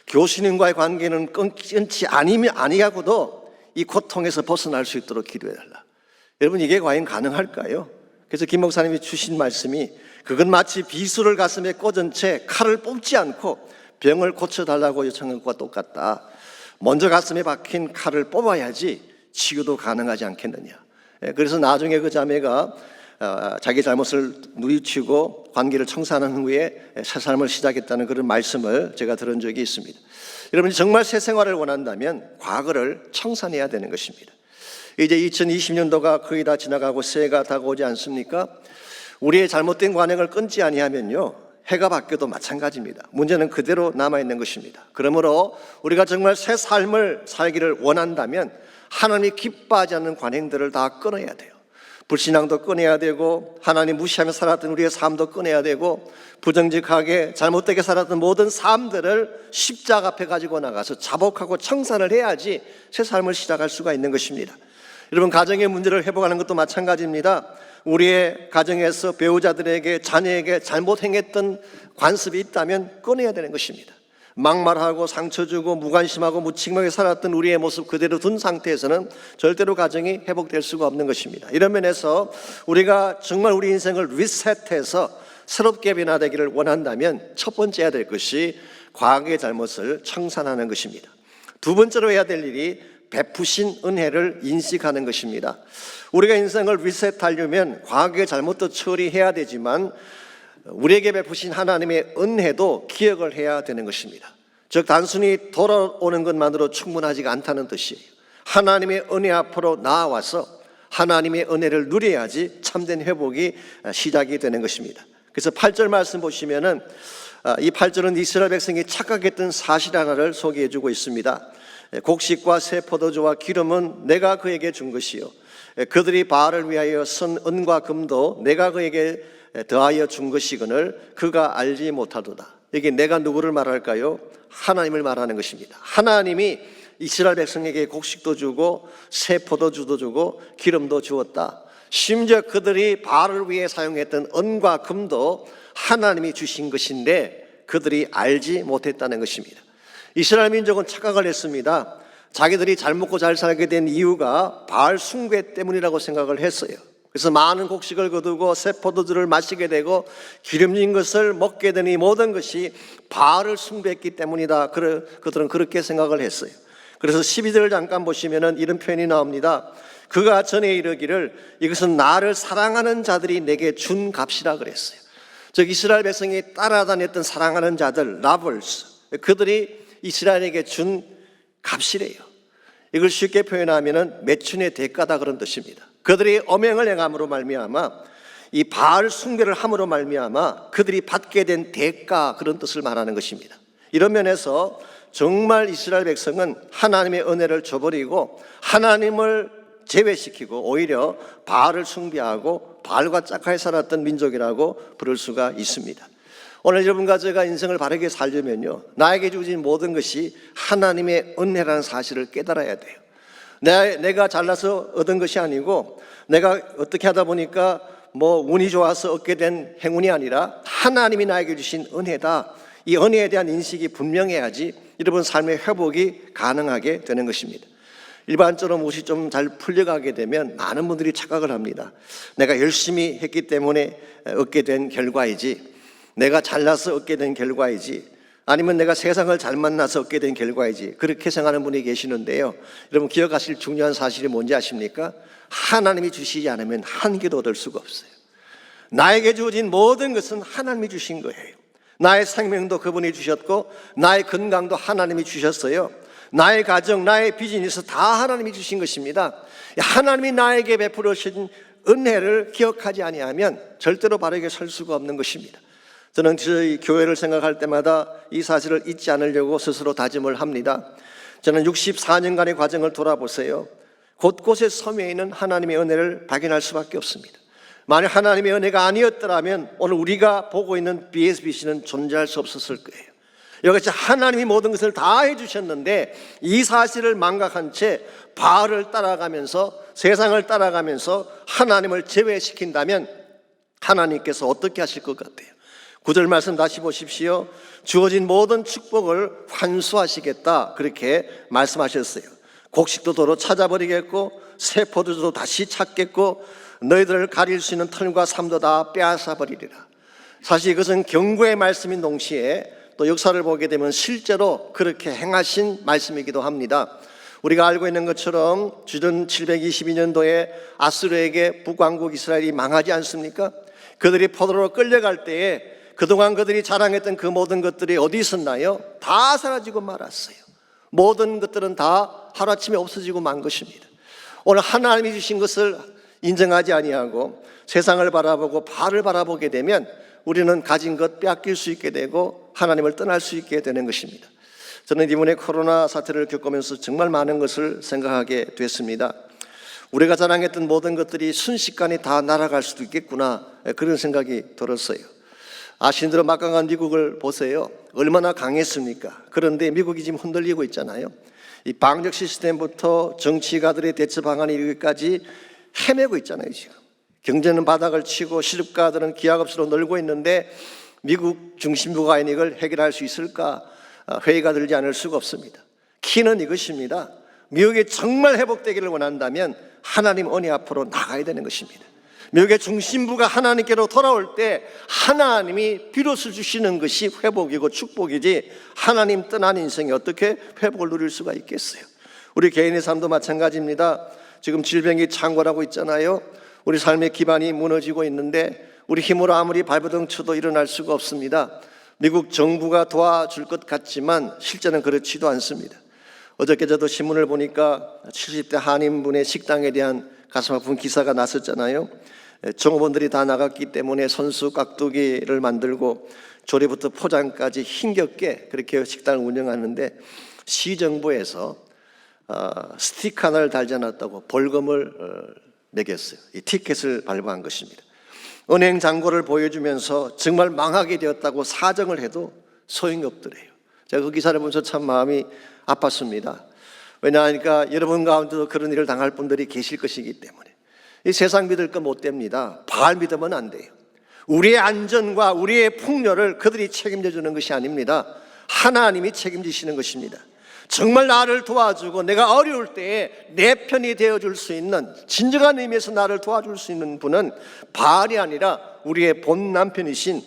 교수님과의 관계는 끊지 아니하고도 이 고통에서 벗어날 수 있도록 기도해달라. 여러분, 이게 과연 가능할까요? 그래서 김 목사님이 주신 말씀이 그건 마치 비수를 가슴에 꽂은 채 칼을 뽑지 않고 병을 고쳐달라고 요청한 것과 똑같다. 먼저 가슴에 박힌 칼을 뽑아야지 치유도 가능하지 않겠느냐. 그래서 나중에 그 자매가 자기 잘못을 뉘우치고 관계를 청산한 후에 새 삶을 시작했다는 그런 말씀을 제가 들은 적이 있습니다. 여러분이 정말 새 생활을 원한다면 과거를 청산해야 되는 것입니다. 이제 2020년도가 거의 다 지나가고 새해가 다가오지 않습니까? 우리의 잘못된 관행을 끊지 아니하면요, 해가 바뀌어도 마찬가지입니다. 문제는 그대로 남아있는 것입니다. 그러므로 우리가 정말 새 삶을 살기를 원한다면 하나님이 기뻐하지 않는 관행들을 다 끊어야 돼요. 불신앙도 끊어야 되고 하나님 무시하며 살았던 우리의 삶도 끊어야 되고 부정직하게 잘못되게 살았던 모든 삶들을 십자가 앞에 가지고 나가서 자복하고 청산을 해야지 새 삶을 시작할 수가 있는 것입니다. 여러분, 가정의 문제를 회복하는 것도 마찬가지입니다. 우리의 가정에서 배우자들에게, 자녀에게 잘못 행했던 관습이 있다면 끊어야 되는 것입니다. 막말하고 상처 주고 무관심하고 무책임하게 살았던 우리의 모습 그대로 둔 상태에서는 절대로 가정이 회복될 수가 없는 것입니다. 이런 면에서 우리가 정말 우리 인생을 리셋해서 새롭게 변화되기를 원한다면 첫 번째 해야 될 것이 과거의 잘못을 청산하는 것입니다. 두 번째로 해야 될 일이 베푸신 은혜를 인식하는 것입니다. 우리가 인생을 리셋하려면 과거의 잘못도 처리해야 되지만 우리에게 베푸신 하나님의 은혜도 기억을 해야 되는 것입니다. 즉 단순히 돌아오는 것만으로 충분하지가 않다는 뜻이에요. 하나님의 은혜 앞으로 나아와서 하나님의 은혜를 누려야지 참된 회복이 시작이 되는 것입니다. 그래서 8절 말씀 보시면은 이 8절은 이스라엘 백성이 착각했던 사실 하나를 소개해 주고 있습니다. 곡식과 새 포도주와 기름은 내가 그에게 준 것이요 그들이 바알을 위하여 쓴 은과 금도 내가 그에게 더하여 준 것이거늘 그가 알지 못하도다. 이게 내가 누구를 말할까요? 하나님을 말하는 것입니다. 하나님이 이스라엘 백성에게 곡식도 주고 새 포도주도 주고 기름도 주었다. 심지어 그들이 바알을 위해 사용했던 은과 금도 하나님이 주신 것인데 그들이 알지 못했다는 것입니다. 이스라엘 민족은 착각을 했습니다. 자기들이 잘 먹고 잘 살게 된 이유가 바알 숭배 때문이라고 생각을 했어요. 그래서 많은 곡식을 거두고 새 포도주를 마시게 되고 기름진 것을 먹게 되니 모든 것이 바알을 숭배했기 때문이다. 그들은 그렇게 생각을 했어요. 그래서 12절을 잠깐 보시면은 이런 표현이 나옵니다. 그가 전에 이르기를 이것은 나를 사랑하는 자들이 내게 준 값이라 그랬어요. 즉 이스라엘 백성이 따라다녔던 사랑하는 자들, 라벌스, 그들이 이스라엘에게 준 값이래요. 이걸 쉽게 표현하면은 매춘의 대가다 그런 뜻입니다. 그들이 엄행을 행함으로 말미암아 이 바알 숭배를 함으로 말미암아 그들이 받게 된 대가, 그런 뜻을 말하는 것입니다. 이런 면에서 정말 이스라엘 백성은 하나님의 은혜를 저버리고 하나님을 제외시키고 오히려 바알을 숭배하고 바알과 짝하게 살았던 민족이라고 부를 수가 있습니다. 오늘 여러분과 제가 인생을 바르게 살려면요, 나에게 주어진 모든 것이 하나님의 은혜라는 사실을 깨달아야 돼요. 내가 잘나서 얻은 것이 아니고 내가 어떻게 하다 보니까 운이 좋아서 얻게 된 행운이 아니라 하나님이 나에게 주신 은혜다. 이 은혜에 대한 인식이 분명해야지 여러분 삶의 회복이 가능하게 되는 것입니다. 일반적으로 무엇이 좀 잘 풀려가게 되면 많은 분들이 착각을 합니다. 내가 열심히 했기 때문에 얻게 된 결과이지, 내가 잘나서 얻게 된 결과이지, 아니면 내가 세상을 잘 만나서 얻게 된 결과이지, 그렇게 생각하는 분이 계시는데요, 여러분 기억하실 중요한 사실이 뭔지 아십니까? 하나님이 주시지 않으면 한 개도 얻을 수가 없어요. 나에게 주어진 모든 것은 하나님이 주신 거예요. 나의 생명도 그분이 주셨고 나의 건강도 하나님이 주셨어요. 나의 가정, 나의 비즈니스 다 하나님이 주신 것입니다. 하나님이 나에게 베풀어 주신 은혜를 기억하지 아니하면 절대로 바르게 설 수가 없는 것입니다. 저는 저희 교회를 생각할 때마다 이 사실을 잊지 않으려고 스스로 다짐을 합니다. 저는 64년간의 과정을 돌아보세요. 곳곳에 섬에 있는 하나님의 은혜를 발견할 수밖에 없습니다. 만약 하나님의 은혜가 아니었더라면 오늘 우리가 보고 있는 BSBC는 존재할 수 없었을 거예요. 여기서 하나님이 모든 것을 다 해주셨는데 이 사실을 망각한 채 바알을 따라가면서 세상을 따라가면서 하나님을 제외시킨다면 하나님께서 어떻게 하실 것 같아요? 9절 말씀 다시 보십시오. 주어진 모든 축복을 환수하시겠다 그렇게 말씀하셨어요. 곡식도 도로 찾아버리겠고 새 포도주도 다시 찾겠고 너희들을 가릴 수 있는 털과 삶도 다 빼앗아 버리리라. 사실 이것은 경고의 말씀인 동시에 또 역사를 보게 되면 실제로 그렇게 행하신 말씀이기도 합니다. 우리가 알고 있는 것처럼 주전 722년도에 아수르에게 북왕국 이스라엘이 망하지 않습니까? 그들이 포로로 끌려갈 때에 그동안 그들이 자랑했던 그 모든 것들이 어디 있었나요? 다 사라지고 말았어요. 모든 것들은 다 하루아침에 없어지고 만 것입니다. 오늘 하나님이 주신 것을 인정하지 아니하고 세상을 바라보고 바알을 바라보게 되면 우리는 가진 것 빼앗길 수 있게 되고 하나님을 떠날 수 있게 되는 것입니다. 저는 이번에 코로나 사태를 겪으면서 정말 많은 것을 생각하게 됐습니다. 우리가 자랑했던 모든 것들이 순식간에 다 날아갈 수도 있겠구나 그런 생각이 들었어요. 아시는 막강한 미국을 보세요. 얼마나 강했습니까? 그런데 미국이 지금 흔들리고 있잖아요. 이 방역 시스템부터 정치가들의 대처 방안에 이르기까지 헤매고 있잖아요. 지금 경제는 바닥을 치고 시집가들은 기하급수로 늘고 있는데 미국 중심부가 아닌 이걸 해결할 수 있을까 회의가 들지 않을 수가 없습니다. 키는 이것입니다. 미국이 정말 회복되기를 원한다면 하나님 은혜 앞으로 나가야 되는 것입니다. 미국의 중심부가 하나님께로 돌아올 때 하나님이 비로소 주시는 것이 회복이고 축복이지 하나님 떠난 인생이 어떻게 회복을 누릴 수가 있겠어요? 우리 개인의 삶도 마찬가지입니다. 지금 질병이 창궐하고 있잖아요. 우리 삶의 기반이 무너지고 있는데 우리 힘으로 아무리 발버둥 쳐도 일어날 수가 없습니다. 미국 정부가 도와줄 것 같지만 실제는 그렇지도 않습니다. 어저께 저도 신문을 보니까 70대 한인분의 식당에 대한 가슴 아픈 기사가 났었잖아요. 종업원들이 다 나갔기 때문에 선수 깍두기를 만들고 조리부터 포장까지 힘겹게 그렇게 식당을 운영하는데 시정부에서 스티커 하나를 달지 않았다고 벌금을 매겼어요. 이 티켓을 발부한 것입니다. 은행 잔고를 보여주면서 정말 망하게 되었다고 사정을 해도 소용이 없더래요. 제가 그 기사를 보면서 참 마음이 아팠습니다. 왜냐하니까 여러분 가운데도 그런 일을 당할 분들이 계실 것이기 때문에 이 세상 믿을 거 못 됩니다. 바알 믿으면 안 돼요. 우리의 안전과 우리의 풍요를 그들이 책임져 주는 것이 아닙니다. 하나님이 책임지시는 것입니다. 정말 나를 도와주고 내가 어려울 때에 내 편이 되어줄 수 있는 진정한 의미에서 나를 도와줄 수 있는 분은 바알이 아니라 우리의 본 남편이신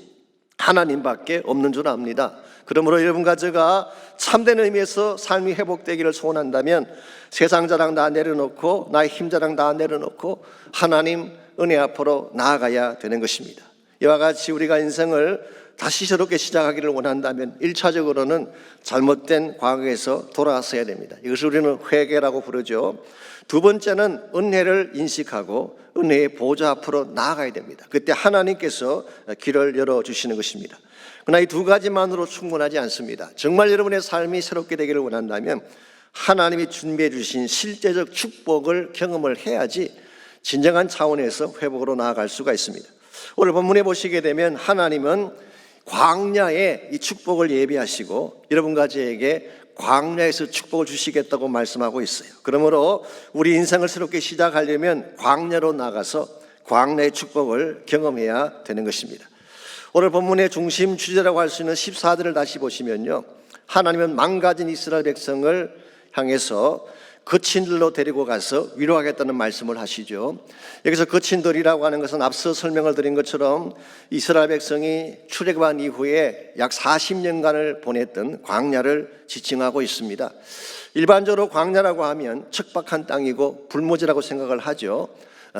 하나님밖에 없는 줄 압니다. 그러므로 여러분과 제가 참된 의미에서 삶이 회복되기를 소원한다면 세상 자랑 다 내려놓고 나의 힘 자랑 다 내려놓고 하나님 은혜 앞으로 나아가야 되는 것입니다. 이와 같이 우리가 인생을 다시 새롭게 시작하기를 원한다면 1차적으로는 잘못된 과거에서 돌아서야 됩니다. 이것을 우리는 회개라고 부르죠. 두 번째는 은혜를 인식하고 은혜의 보좌 앞으로 나아가야 됩니다. 그때 하나님께서 길을 열어주시는 것입니다. 그러나 이 두 가지만으로 충분하지 않습니다. 정말 여러분의 삶이 새롭게 되기를 원한다면 하나님이 준비해 주신 실제적 축복을 경험을 해야지 진정한 차원에서 회복으로 나아갈 수가 있습니다. 오늘 본문에 보시게 되면 하나님은 광야에 이 축복을 예비하시고 여러분과 저에게 광야에서 축복을 주시겠다고 말씀하고 있어요. 그러므로 우리 인생을 새롭게 시작하려면 광야로 나가서 광야의 축복을 경험해야 되는 것입니다. 오늘 본문의 중심 주제라고 할 수 있는 14절을 다시 보시면요, 하나님은 망가진 이스라엘 백성을 향해서 거친들로 데리고 가서 위로하겠다는 말씀을 하시죠. 여기서 거친들이라고 하는 것은 앞서 설명을 드린 것처럼 이스라엘 백성이 출애굽한 이후에 약 40년간을 보냈던 광야를 지칭하고 있습니다. 일반적으로 광야라고 하면 척박한 땅이고 불모지라고 생각을 하죠.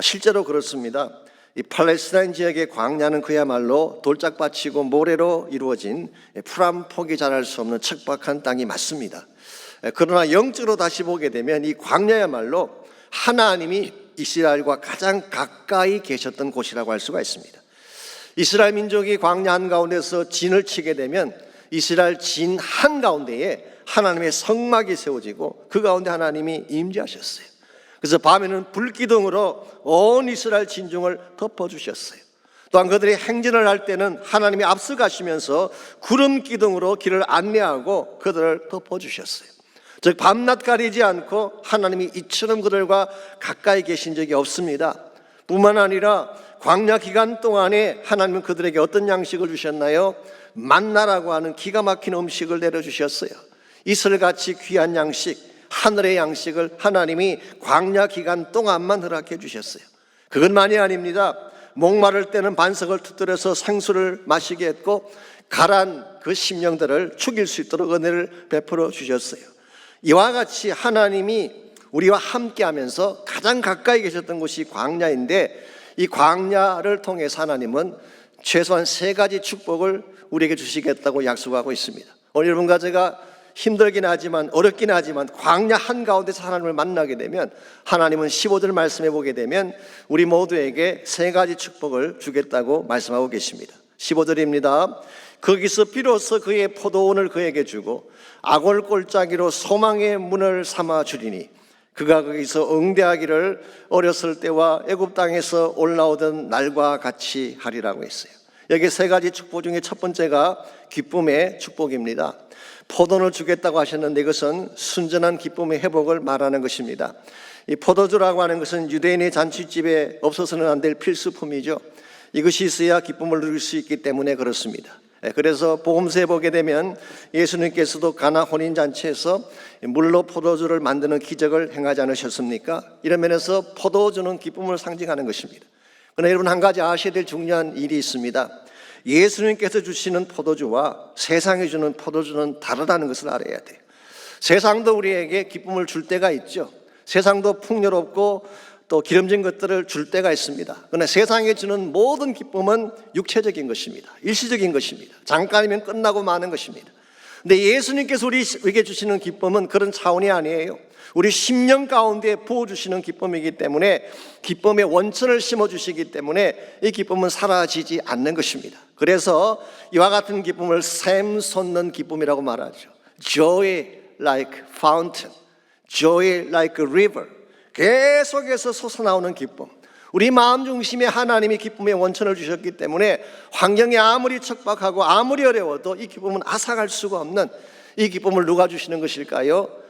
실제로 그렇습니다. 이 팔레스타인 지역의 광야는 그야말로 돌짝밭이고 모래로 이루어진 풀 한 폭이 자랄 수 없는 척박한 땅이 맞습니다. 그러나 영적으로 다시 보게 되면 이 광야야말로 하나님이 이스라엘과 가장 가까이 계셨던 곳이라고 할 수가 있습니다. 이스라엘 민족이 광야 한가운데서 진을 치게 되면 이스라엘 진 한가운데에 하나님의 성막이 세워지고 그 가운데 하나님이 임재하셨어요. 그래서 밤에는 불기둥으로 온 이스라엘 진중을 덮어주셨어요. 또한 그들이 행진을 할 때는 하나님이 앞서가시면서 구름 기둥으로 길을 안내하고 그들을 덮어주셨어요. 즉 밤낮 가리지 않고 하나님이 이처럼 그들과 가까이 계신 적이 없습니다. 뿐만 아니라 광야 기간 동안에 하나님은 그들에게 어떤 양식을 주셨나요? 만나라고 하는 기가 막힌 음식을 내려주셨어요. 이슬같이 귀한 양식, 하늘의 양식을 하나님이 광야 기간 동안만 허락해 주셨어요. 그것만이 아닙니다. 목마를 때는 반석을 터뜨려서 생수를 마시게 했고 가란 그 심령들을 죽일 수 있도록 은혜를 베풀어 주셨어요. 이와 같이 하나님이 우리와 함께하면서 가장 가까이 계셨던 곳이 광야인데, 이 광야를 통해서 하나님은 최소한 3가지 축복을 우리에게 주시겠다고 약속하고 있습니다. 오늘 여러분과 제가 힘들긴 하지만 어렵긴 하지만 광야 한가운데서 하나님을 만나게 되면 하나님은 15절 말씀해 보게 되면 우리 모두에게 3가지 축복을 주겠다고 말씀하고 계십니다. 15절입니다. 거기서 비로소 그의 포도원을 그에게 주고 아골 골짜기로 소망의 문을 삼아 주리니 그가 거기서 응대하기를 어렸을 때와 애굽 땅에서 올라오던 날과 같이 하리라고 했어요. 여기 3가지 축복 중에 첫 번째가 기쁨의 축복입니다. 포도를 주겠다고 하셨는데 이것은 순전한 기쁨의 회복을 말하는 것입니다. 이 포도주라고 하는 것은 유대인의 잔치집에 없어서는 안 될 필수품이죠. 이것이 있어야 기쁨을 누릴 수 있기 때문에 그렇습니다. 그래서 복음서에 보게 되면 예수님께서도 가나 혼인잔치에서 물로 포도주를 만드는 기적을 행하지 않으셨습니까? 이런 면에서 포도주는 기쁨을 상징하는 것입니다. 그러나 여러분, 한 가지 아셔야 될 중요한 일이 있습니다. 예수님께서 주시는 포도주와 세상이 주는 포도주는 다르다는 것을 알아야 돼요. 세상도 우리에게 기쁨을 줄 때가 있죠. 세상도 풍요롭고 또 기름진 것들을 줄 때가 있습니다. 그러나 세상에 주는 모든 기쁨은 육체적인 것입니다. 일시적인 것입니다. 잠깐이면 끝나고 마는 것입니다. 근데 예수님께서 우리에게 주시는 기쁨은 그런 차원이 아니에요. 우리 심령 가운데 부어주시는 기쁨이기 때문에, 기쁨의 원천을 심어주시기 때문에 이 기쁨은 사라지지 않는 것입니다. 그래서 이와 같은 기쁨을 샘솟는 기쁨이라고 말하죠. Joy like fountain, joy like a river. 계속해서 솟아나오는 기쁨. 우리 마음 중심에 하나님이 기쁨의 원천을 주셨기 때문에 환경이 아무리 척박하고 아무리 어려워도 이 기쁨은 앗아갈 수가 없는, 이 기쁨을 누가 주시는 것일까요?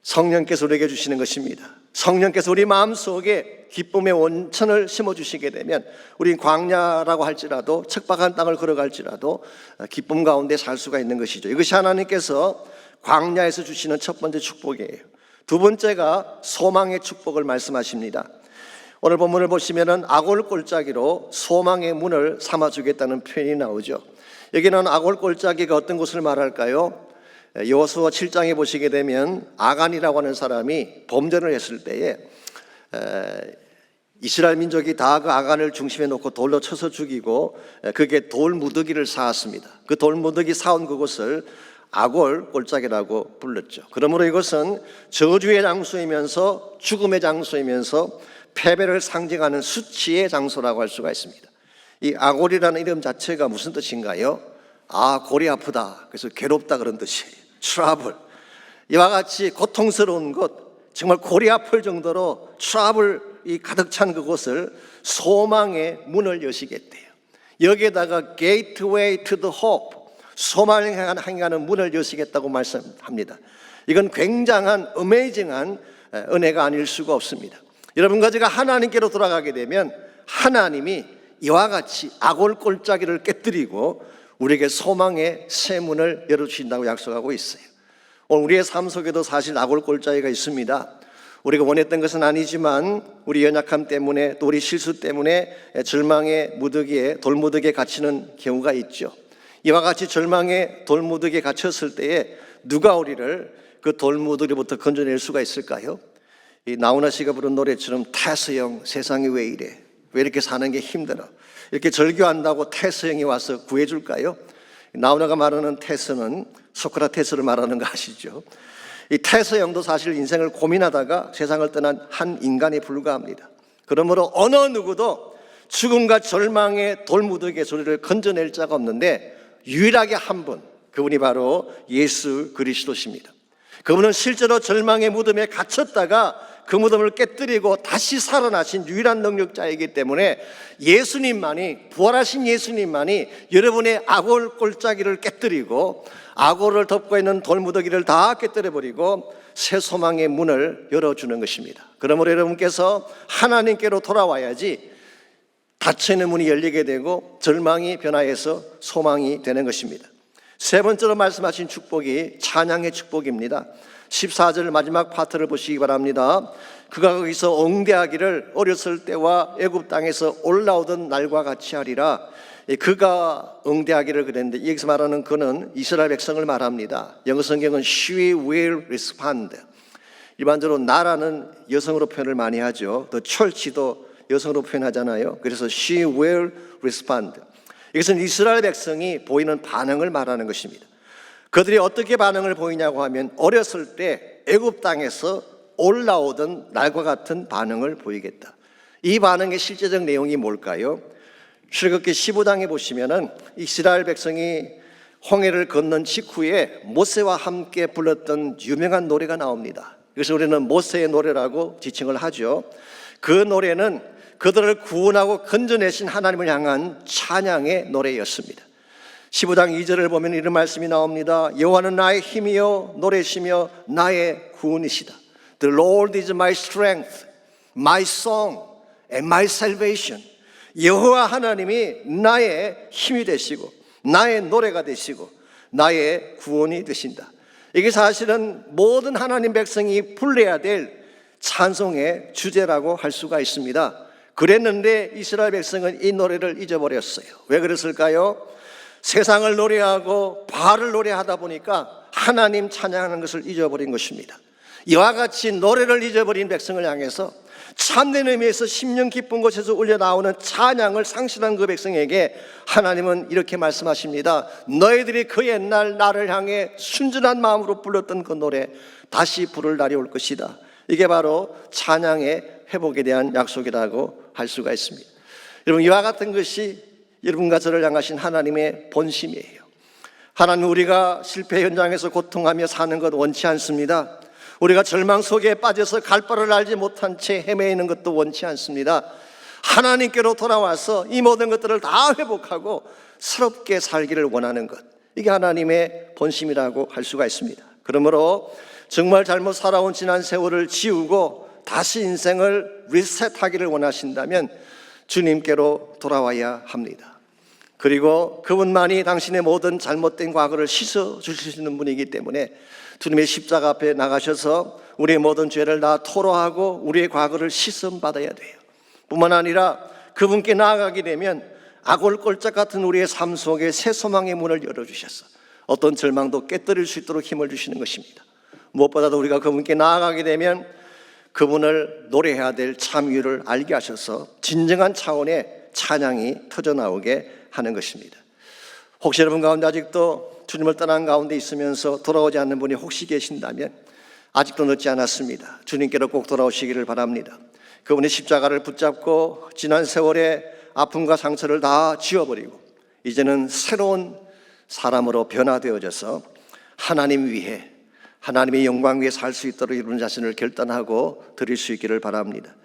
성령께서 우리에게 주시는 것입니다. 성령께서 우리 마음속에 기쁨의 원천을 심어주시게 되면 우리 광야라고 할지라도 척박한 땅을 걸어갈지라도 기쁨 가운데 살 수가 있는 것이죠. 이것이 하나님께서 광야에서 주시는 첫 번째 축복이에요. 두 번째가 소망의 축복을 말씀하십니다. 오늘 본문을 보시면은 아골 골짜기로 소망의 문을 삼아주겠다는 표현이 나오죠. 여기는 아골 골짜기가 어떤 곳을 말할까요? 여호수아 7장에 보시게 되면 아간이라고 하는 사람이 범죄를 했을 때에 이스라엘 민족이 다 그 아간을 중심에 놓고 돌로 쳐서 죽이고 그게 돌 무더기를 쌓았습니다. 그 돌 무더기 쌓은 그곳을 아골 골짜기라고 불렀죠. 그러므로 이것은 저주의 장소이면서 죽음의 장소이면서 패배를 상징하는 수치의 장소라고 할 수가 있습니다. 이 아골이라는 이름 자체가 무슨 뜻인가요? 아, 골이 아프다. 그래서 괴롭다 그런 뜻이에요. 트러블. 이와 같이 고통스러운 곳, 정말 골이 아플 정도로 트러블이 가득 찬 그곳을 소망의 문을 여시겠대요. 여기에다가 gateway to the hope, 소망을 향하는 문을 여시겠다고 말씀합니다. 이건 굉장한 어메이징한 은혜가 아닐 수가 없습니다. 여러분과 제가 하나님께로 돌아가게 되면 하나님이 이와 같이 아골 골짜기를 깨뜨리고 우리에게 소망의 새 문을 열어주신다고 약속하고 있어요. 오늘 우리의 삶 속에도 사실 아골 골짜기가 있습니다. 우리가 원했던 것은 아니지만 우리 연약함 때문에 또 우리 실수 때문에 절망의 무더기에 돌무더기에 갇히는 경우가 있죠. 이와 같이 절망의 돌무더기에 갇혔을 때에 누가 우리를 그 돌무더기로부터 건져낼 수가 있을까요? 이 나훈아 씨가 부른 노래처럼 태스 형 세상이 왜 이래, 왜 이렇게 사는 게 힘들어, 이렇게 절규한다고 태스 형이 와서 구해줄까요? 나훈아가 말하는 태스는 소크라테스를 말하는 거 아시죠? 이 태스 형도 사실 인생을 고민하다가 세상을 떠난 한 인간에 불과합니다. 그러므로 어느 누구도 죽음과 절망의 돌무더기에서 우리를 건져낼 자가 없는데 유일하게 한 분, 그분이 바로 예수 그리스도십니다. 그분은 실제로 절망의 무덤에 갇혔다가 그 무덤을 깨뜨리고 다시 살아나신 유일한 능력자이기 때문에 예수님만이, 부활하신 예수님만이 여러분의 악올 골짜기를 깨뜨리고 악올을 덮고 있는 돌무더기를 다 깨뜨려버리고 새 소망의 문을 열어주는 것입니다. 그러므로 여러분께서 하나님께로 돌아와야지 닫혀있는 문이 열리게 되고 절망이 변화해서 소망이 되는 것입니다. 세 번째로 말씀하신 축복이 찬양의 축복입니다. 14절 마지막 파트를 보시기 바랍니다. 그가 거기서 응대하기를 어렸을 때와 애굽 땅에서 올라오던 날과 같이 하리라. 그가 응대하기를 그랬는데 여기서 말하는 그는 이스라엘 백성을 말합니다. 영어 성경은 she will respond. 일반적으로 나라는 여성으로 표현을 많이 하죠. 또 철치도 여성으로 표현하잖아요. 그래서 she will respond. 이것은 이스라엘 백성이 보이는 반응을 말하는 것입니다. 그들이 어떻게 반응을 보이냐고 하면 어렸을 때 애굽 땅에서 올라오던 날과 같은 반응을 보이겠다. 이 반응의 실제적 내용이 뭘까요? 출애굽기 15장에 보시면은 이스라엘 백성이 홍해를 건넌 직후에 모세와 함께 불렀던 유명한 노래가 나옵니다. 그래서 우리는 모세의 노래라고 지칭을 하죠. 그 노래는 그들을 구원하고 건져내신 하나님을 향한 찬양의 노래였습니다. 15장 2절을 보면 이런 말씀이 나옵니다. 여호와는 나의 힘이요 노래시며 나의 구원이시다. The Lord is my strength, my song, and my salvation. 여호와 하나님이 나의 힘이 되시고 나의 노래가 되시고 나의 구원이 되신다. 이게 사실은 모든 하나님 백성이 불러야 될 찬송의 주제라고 할 수가 있습니다. 그랬는데 이스라엘 백성은 이 노래를 잊어버렸어요. 왜 그랬을까요? 세상을 노래하고 바알을 노래하다 보니까 하나님 찬양하는 것을 잊어버린 것입니다. 이와 같이 노래를 잊어버린 백성을 향해서 참된 의미에서 심령 깊은 곳에서 울려나오는 찬양을 상실한 그 백성에게 하나님은 이렇게 말씀하십니다. 너희들이 그 옛날 나를 향해 순전한 마음으로 불렀던 그 노래 다시 부를 날이 올 것이다. 이게 바로 찬양의 회복에 대한 약속이라고 할 수가 있습니다. 여러분, 이와 같은 것이 여러분과 저를 향하신 하나님의 본심이에요. 하나님, 우리가 실패 현장에서 고통하며 사는 것 원치 않습니다. 우리가 절망 속에 빠져서 갈 바를 알지 못한 채 헤매이는 것도 원치 않습니다. 하나님께로 돌아와서 이 모든 것들을 다 회복하고 새롭게 살기를 원하는 것, 이게 하나님의 본심이라고 할 수가 있습니다. 그러므로 정말 잘못 살아온 지난 세월을 지우고 다시 인생을 리셋하기를 원하신다면 주님께로 돌아와야 합니다. 그리고 그분만이 당신의 모든 잘못된 과거를 씻어주실 수 있는 분이기 때문에 주님의 십자가 앞에 나가셔서 우리의 모든 죄를 다 토로하고 우리의 과거를 씻음받아야 돼요. 뿐만 아니라 그분께 나아가게 되면 악올골짝 같은 우리의 삶 속에 새 소망의 문을 열어주셔서 어떤 절망도 깨뜨릴 수 있도록 힘을 주시는 것입니다. 무엇보다도 우리가 그분께 나아가게 되면 그분을 노래해야 될 참 이유를 알게 하셔서 진정한 차원의 찬양이 터져나오게 하는 것입니다. 혹시 여러분 가운데 아직도 주님을 떠난 가운데 있으면서 돌아오지 않는 분이 혹시 계신다면 아직도 늦지 않았습니다. 주님께로 꼭 돌아오시기를 바랍니다. 그분의 십자가를 붙잡고 지난 세월의 아픔과 상처를 다 지워버리고 이제는 새로운 사람으로 변화되어져서 하나님 위해, 하나님의 영광 위에 살 수 있도록 여러분 자신을 결단하고 드릴 수 있기를 바랍니다.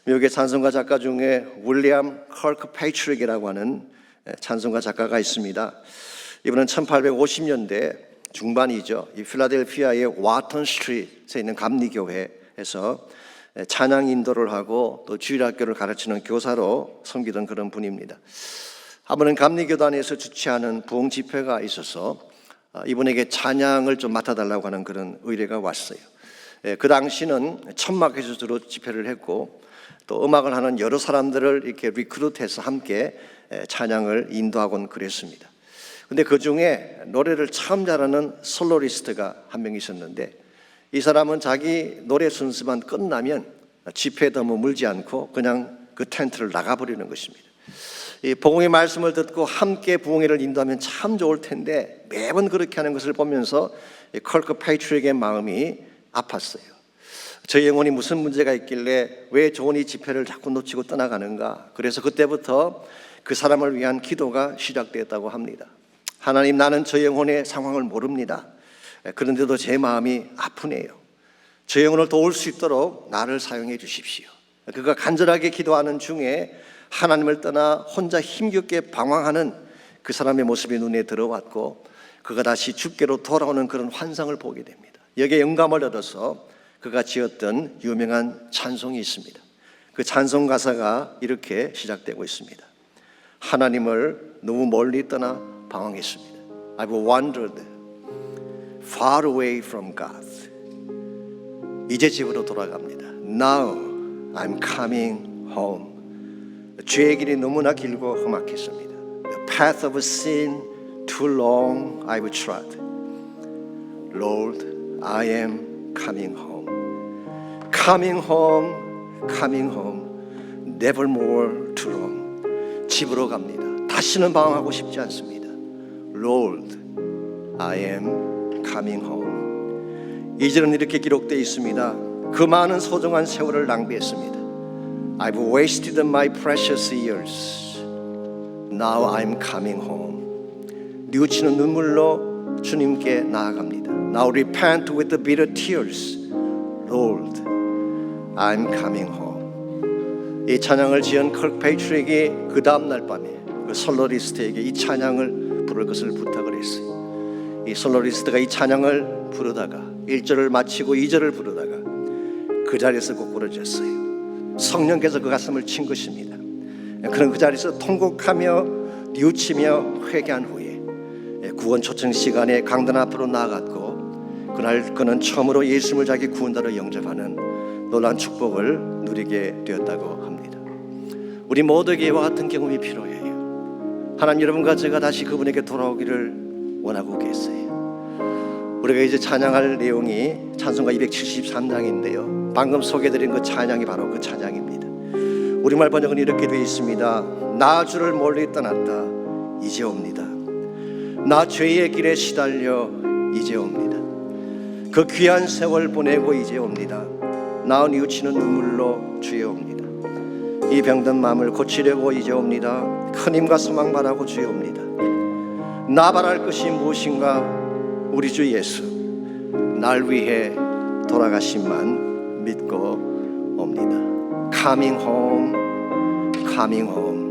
미국의 찬송가 작가 중에 윌리엄 컬크 페이트릭이라고 하는 찬송가 작가가 있습니다. 이분은 1850년대 중반이죠. 이 필라델피아의 와턴 스트리트에 있는 감리교회에서 찬양 인도를 하고 또 주일학교를 가르치는 교사로 섬기던 그런 분입니다. 한 번은 감리교단에서 주최하는 부흥 집회가 있어서 이분에게 찬양을 좀 맡아달라고 하는 그런 의뢰가 왔어요. 그 당시는 천막에서 주로 집회를 했고 또 음악을 하는 여러 사람들을 이렇게 리크루트해서 함께 찬양을 인도하곤 그랬습니다. 근데 그 중에 노래를 참 잘하는 솔로리스트가 한 명 있었는데 이 사람은 자기 노래 순서만 끝나면 집회에 더 머물지 않고 그냥 그 텐트를 나가버리는 것입니다. 이 복음의 말씀을 듣고 함께 부흥회를 인도하면 참 좋을 텐데 매번 그렇게 하는 것을 보면서 컬크 페이트릭의 마음이 아팠어요. 저 영혼이 무슨 문제가 있길래 왜 좋은 이 집회를 자꾸 놓치고 떠나가는가. 그래서 그때부터 그 사람을 위한 기도가 시작되었다고 합니다. 하나님, 나는 저 영혼의 상황을 모릅니다. 그런데도 제 마음이 아프네요. 저 영혼을 도울 수 있도록 나를 사용해 주십시오. 그가 간절하게 기도하는 중에 하나님을 떠나 혼자 힘겹게 방황하는 그 사람의 모습이 눈에 들어왔고 그가 다시 주께로 돌아오는 그런 환상을 보게 됩니다. 여기에 영감을 얻어서 그가 지었던 유명한 찬송이 있습니다. 그 찬송 가사가 이렇게 시작되고 있습니다. 하나님을 너무 멀리 떠나 방황했습니다. I've wandered far away from God. 이제 집으로 돌아갑니다. Now I'm coming home. 죄의 길이 너무나 길고 험악했습니다. The path of sin too long I've trod. Lord, I am coming home. Coming home, coming home. Never more to roam. 집으로 갑니다. 다시는 방황하고 싶지 않습니다. Lord, I am coming home. 2절은 이렇게 기록되어 있습니다. 그 많은 소중한 세월을 낭비했습니다. I've wasted my precious years. Now I'm coming home. 뉘우치는 눈물로 주님께 나아갑니다. Now repent with the bitter tears. Lord, I'm coming home. 이 찬양을 지은 컬 페이트릭이 그 다음 날 밤에 그 솔로리스트에게 이 찬양을 부를 것을 부탁을 했어요. 이 솔로리스트가 이 찬양을 부르다가 1절을 마치고 2절을 부르다가 그 자리에서 고꾸라졌어요. 성령께서 그 가슴을 친 것입니다. 그런 그 자리에서 통곡하며 뉘우치며 회개한 후에 구원 초청 시간에 강단 앞으로 나아갔고 그날 그는 처음으로 예수님을 자기 구원자로 영접하는 놀라운 축복을 누리게 되었다고 합니다. 우리 모두에게 이와 같은 경험이 필요해요. 하나님, 여러분과 제가 다시 그분에게 돌아오기를 원하고 계세요. 우리가 이제 찬양할 내용이 찬송가 273장인데요. 방금 소개해드린 그 찬양이 바로 그 찬양입니다. 우리말 번역은 이렇게 되어 있습니다. 나 주를 멀리 떠났다 이제 옵니다. 나 죄의 길에 시달려 이제 옵니다. 그 귀한 세월 보내고 이제 옵니다. 나 뉘우치는 눈물로 주에 옵니다. 이 병든 마음을 고치려고 이제 옵니다. 큰 힘과 소망 바라고 주에 옵니다. 나 바랄 것이 무엇인가? 우리 주 예수 날 위해 돌아가심만 믿고 옵니다. Coming home, coming home.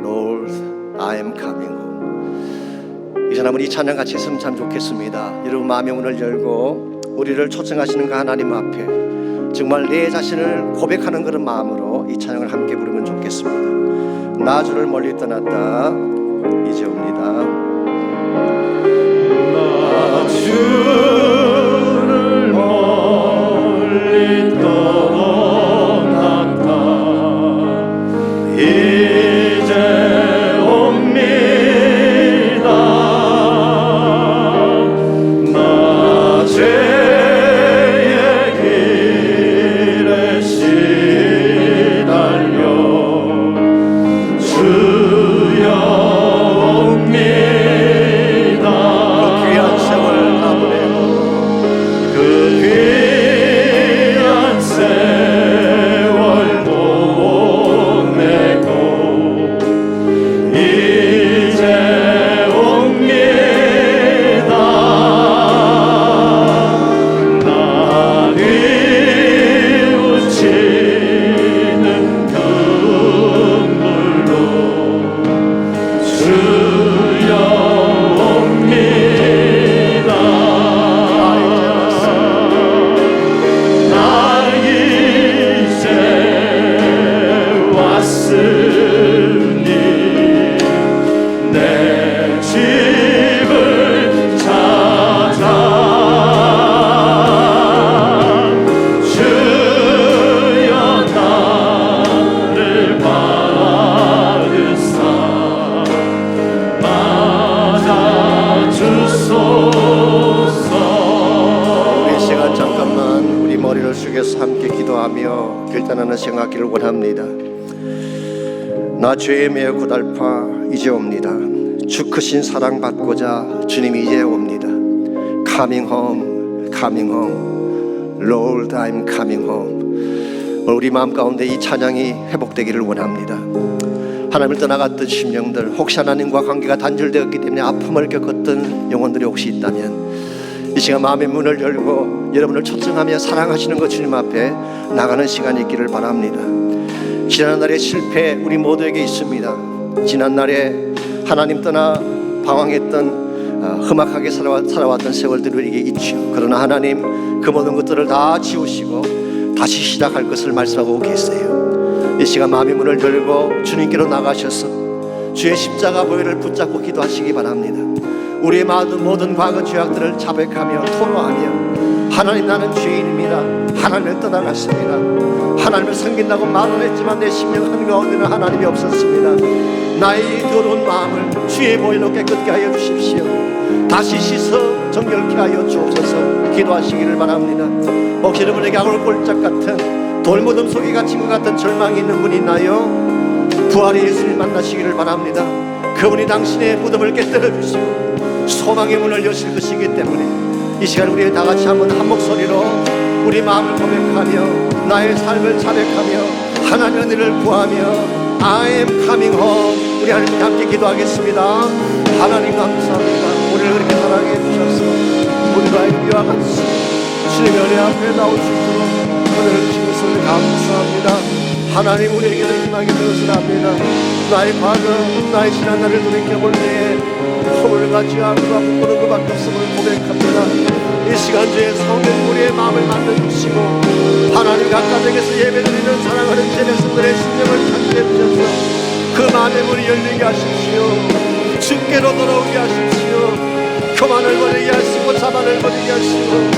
Lord, I am coming home. 이제 남은 이 찬양 같이 했으면 참 좋겠습니다. 여러분 마음의 문을 열고 우리를 초청하시는 그 하나님 앞에 정말 내 자신을 고백하는 그런 마음으로 이 찬양을 함께 부르면 좋겠습니다. 나 주를 멀리 떠났다 이제 옵니다. 주를 멀리 떠났다 이제 옵니다. 나 죄의 길에 시달려 주여 옵니다. 그 귀한 세월 보내고 이제 옵니다. 나 뉘우치는 눈물로 주여 옵니다. 나 이제 왔으니 내 집을 찾아 주여 나를 받으사 맞아주소서. 이 시간 잠깐만 우리 머리를 숙여서 함께 기도하며 결단하는 생각하기를 원합니다. 나 죄에 매여 고달파 이제 옵니다. 주 크신 사랑 받고자 주님이 이제 옵니다. Coming home, coming home. Lord, I'm coming home. 우리 마음 가운데 이 찬양이 회복되기를 원합니다. 하나님을 떠나갔던 심령들, 혹시 하나님과 관계가 단절되었기 때문에 아픔을 겪었던 영혼들이 혹시 있다면 이 시간 마음의 문을 열고 여러분을 초청하며 사랑하시는 것 주님 앞에 나가는 시간이 있기를 바랍니다. 지난날의 실패 우리 모두에게 있습니다. 지난날에 하나님 떠나 방황했던 험악하게 살아왔던 세월들이 우리에게 있죠. 그러나 하나님 그 모든 것들을 다 지우시고 다시 시작할 것을 말씀하고 계세요. 이 시간 마음의 문을 열고 주님께로 나가셔서 주의 십자가 보혈을 붙잡고 기도하시기 바랍니다. 우리의 모든 과거 죄악들을 자백하며 토로하며 하나님 나는 죄인입니다. 하나님을 떠나갔습니다. 하나님을 섬긴다고 말은 했지만 내 심령 한가운데는 하나님이 없었습니다. 나의 더러운 마음을 주의 보혈로 깨끗게 하여 주십시오. 다시 씻어 정결케 하여 주옵소서. 기도하시기를 바랍니다. 혹시 여러분에게 아울골짝 같은 돌무덤 속에 갇힌 것 같은 절망이 있는 분이 있나요? 부활의 예수를 만나시기를 바랍니다. 그분이 당신의 무덤을 깨뜨려 주시고 소망의 문을 여실 것이기 때문에 이 시간 우리 다 같이 한번 한 목소리로 우리 마음을 고백하며 나의 삶을 자백하며 하나님의 은혜를 구하며 I am coming home. 우리 하나님께 함께 기도하겠습니다. 하나님 감사합니다. 우리를 그렇게 사랑해 주셔서 우리가 이와 같이 주님의 은혜 앞에 나올 수 있도록 은혜를 주신 것을 감사합니다. 하나님 우리에게는 희망이 되었으라 합니다. 나의 과거 나의 지난날을 돌이켜볼 때에 허물을 가지 않고 부끄러운 것밖에 없음을 고백합니다. 이 시간 주에 성령 우리의 마음을 만져주시고 하나님 각자에게서 예배드리는 사랑하는 제자들의 심령을 찾게 해주셔서 그 마음의 문이 열리게 하십시오. 주께로 돌아오게 하십시오. 교만을 버리게 하시고 자만을 버리게 하시고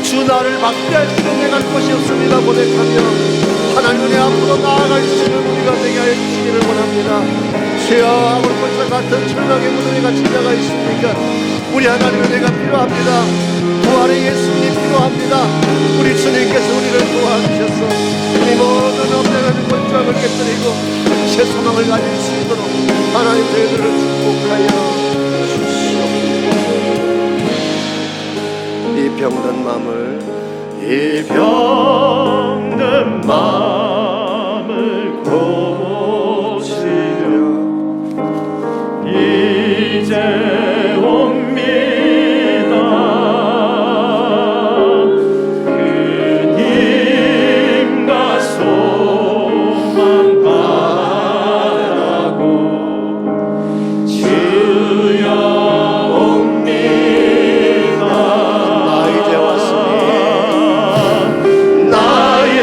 주 나를 받게 하시고 내가 곳이 없습니다 고백하며 하나님의 앞으로 나아갈 수 있는 우리가 되게 하여 주시기를 원합니다. 주여 아울골짝 같은 절망의 무덤에 갇힌 자가 있습니까? 우리 하나님의 은혜가 필요합니다. 부활의 예수님이 필요합니다. 우리 주님께서 우리를 도와주셔서 우리 모든 없는 골장을 깨뜨리고 새 소망을 가질 수 있도록 하나님 저희들을 축복하여 주시옵소서. 이 병든 마음을 이 병든 마음을 고치려 이제 옵니다. 그 힘과 소망 바라고 주여 옵니다. 나 이제 왔습니다. 나의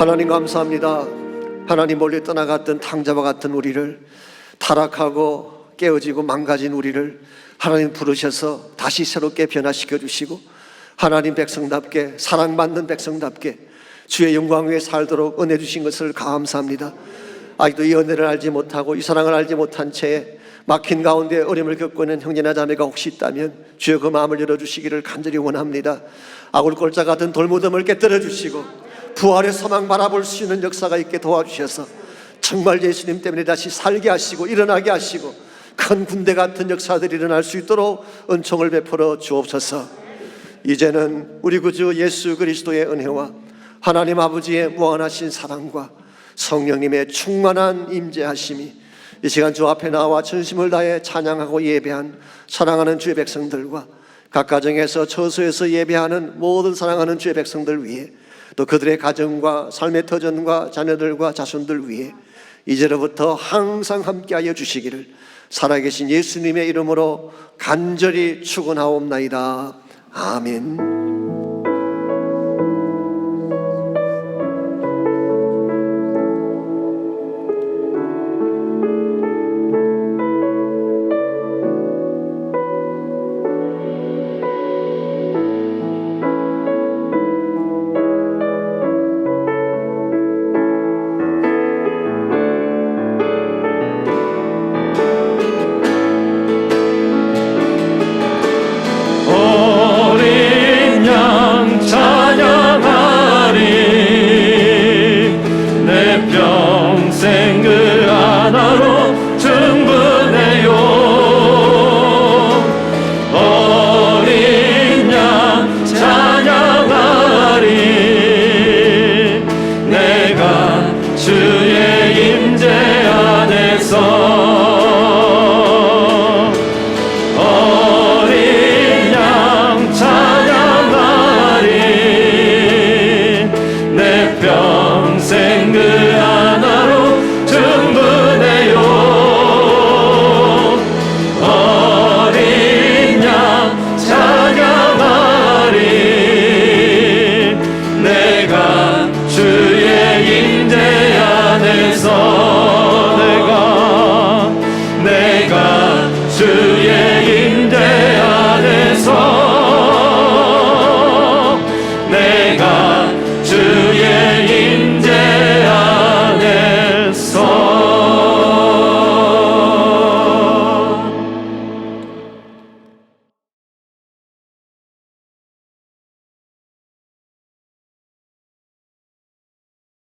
하나님 감사합니다. 하나님 멀리 떠나갔던 탕자와 같은 우리를, 타락하고 깨어지고 망가진 우리를 하나님 부르셔서 다시 새롭게 변화시켜 주시고 하나님 백성답게, 사랑받는 백성답게 주의 영광 위에 살도록 은혜 주신 것을 감사합니다. 아직도 이 은혜를 알지 못하고 이 사랑을 알지 못한 채 막힌 가운데 어려움을 겪고 있는 형제나 자매가 혹시 있다면 주여 그 마음을 열어주시기를 간절히 원합니다. 아굴골짜 같은 돌무덤을 깨뜨려 주시고 부활의 소망 바라볼 수 있는 역사가 있게 도와주셔서 정말 예수님 때문에 다시 살게 하시고 일어나게 하시고 큰 군대 같은 역사들이 일어날 수 있도록 은총을 베풀어 주옵소서. 이제는 우리 구주 예수 그리스도의 은혜와 하나님 아버지의 무한하신 사랑과 성령님의 충만한 임재하심이 이 시간 주 앞에 나와 전심을 다해 찬양하고 예배한 사랑하는 주의 백성들과 각 가정에서 처소에서 예배하는 모든 사랑하는 주의 백성들 위해, 또 그들의 가정과 삶의 터전과 자녀들과 자손들 위해 이제로부터 항상 함께하여 주시기를 살아계신 예수님의 이름으로 간절히 축원하옵나이다. 아멘.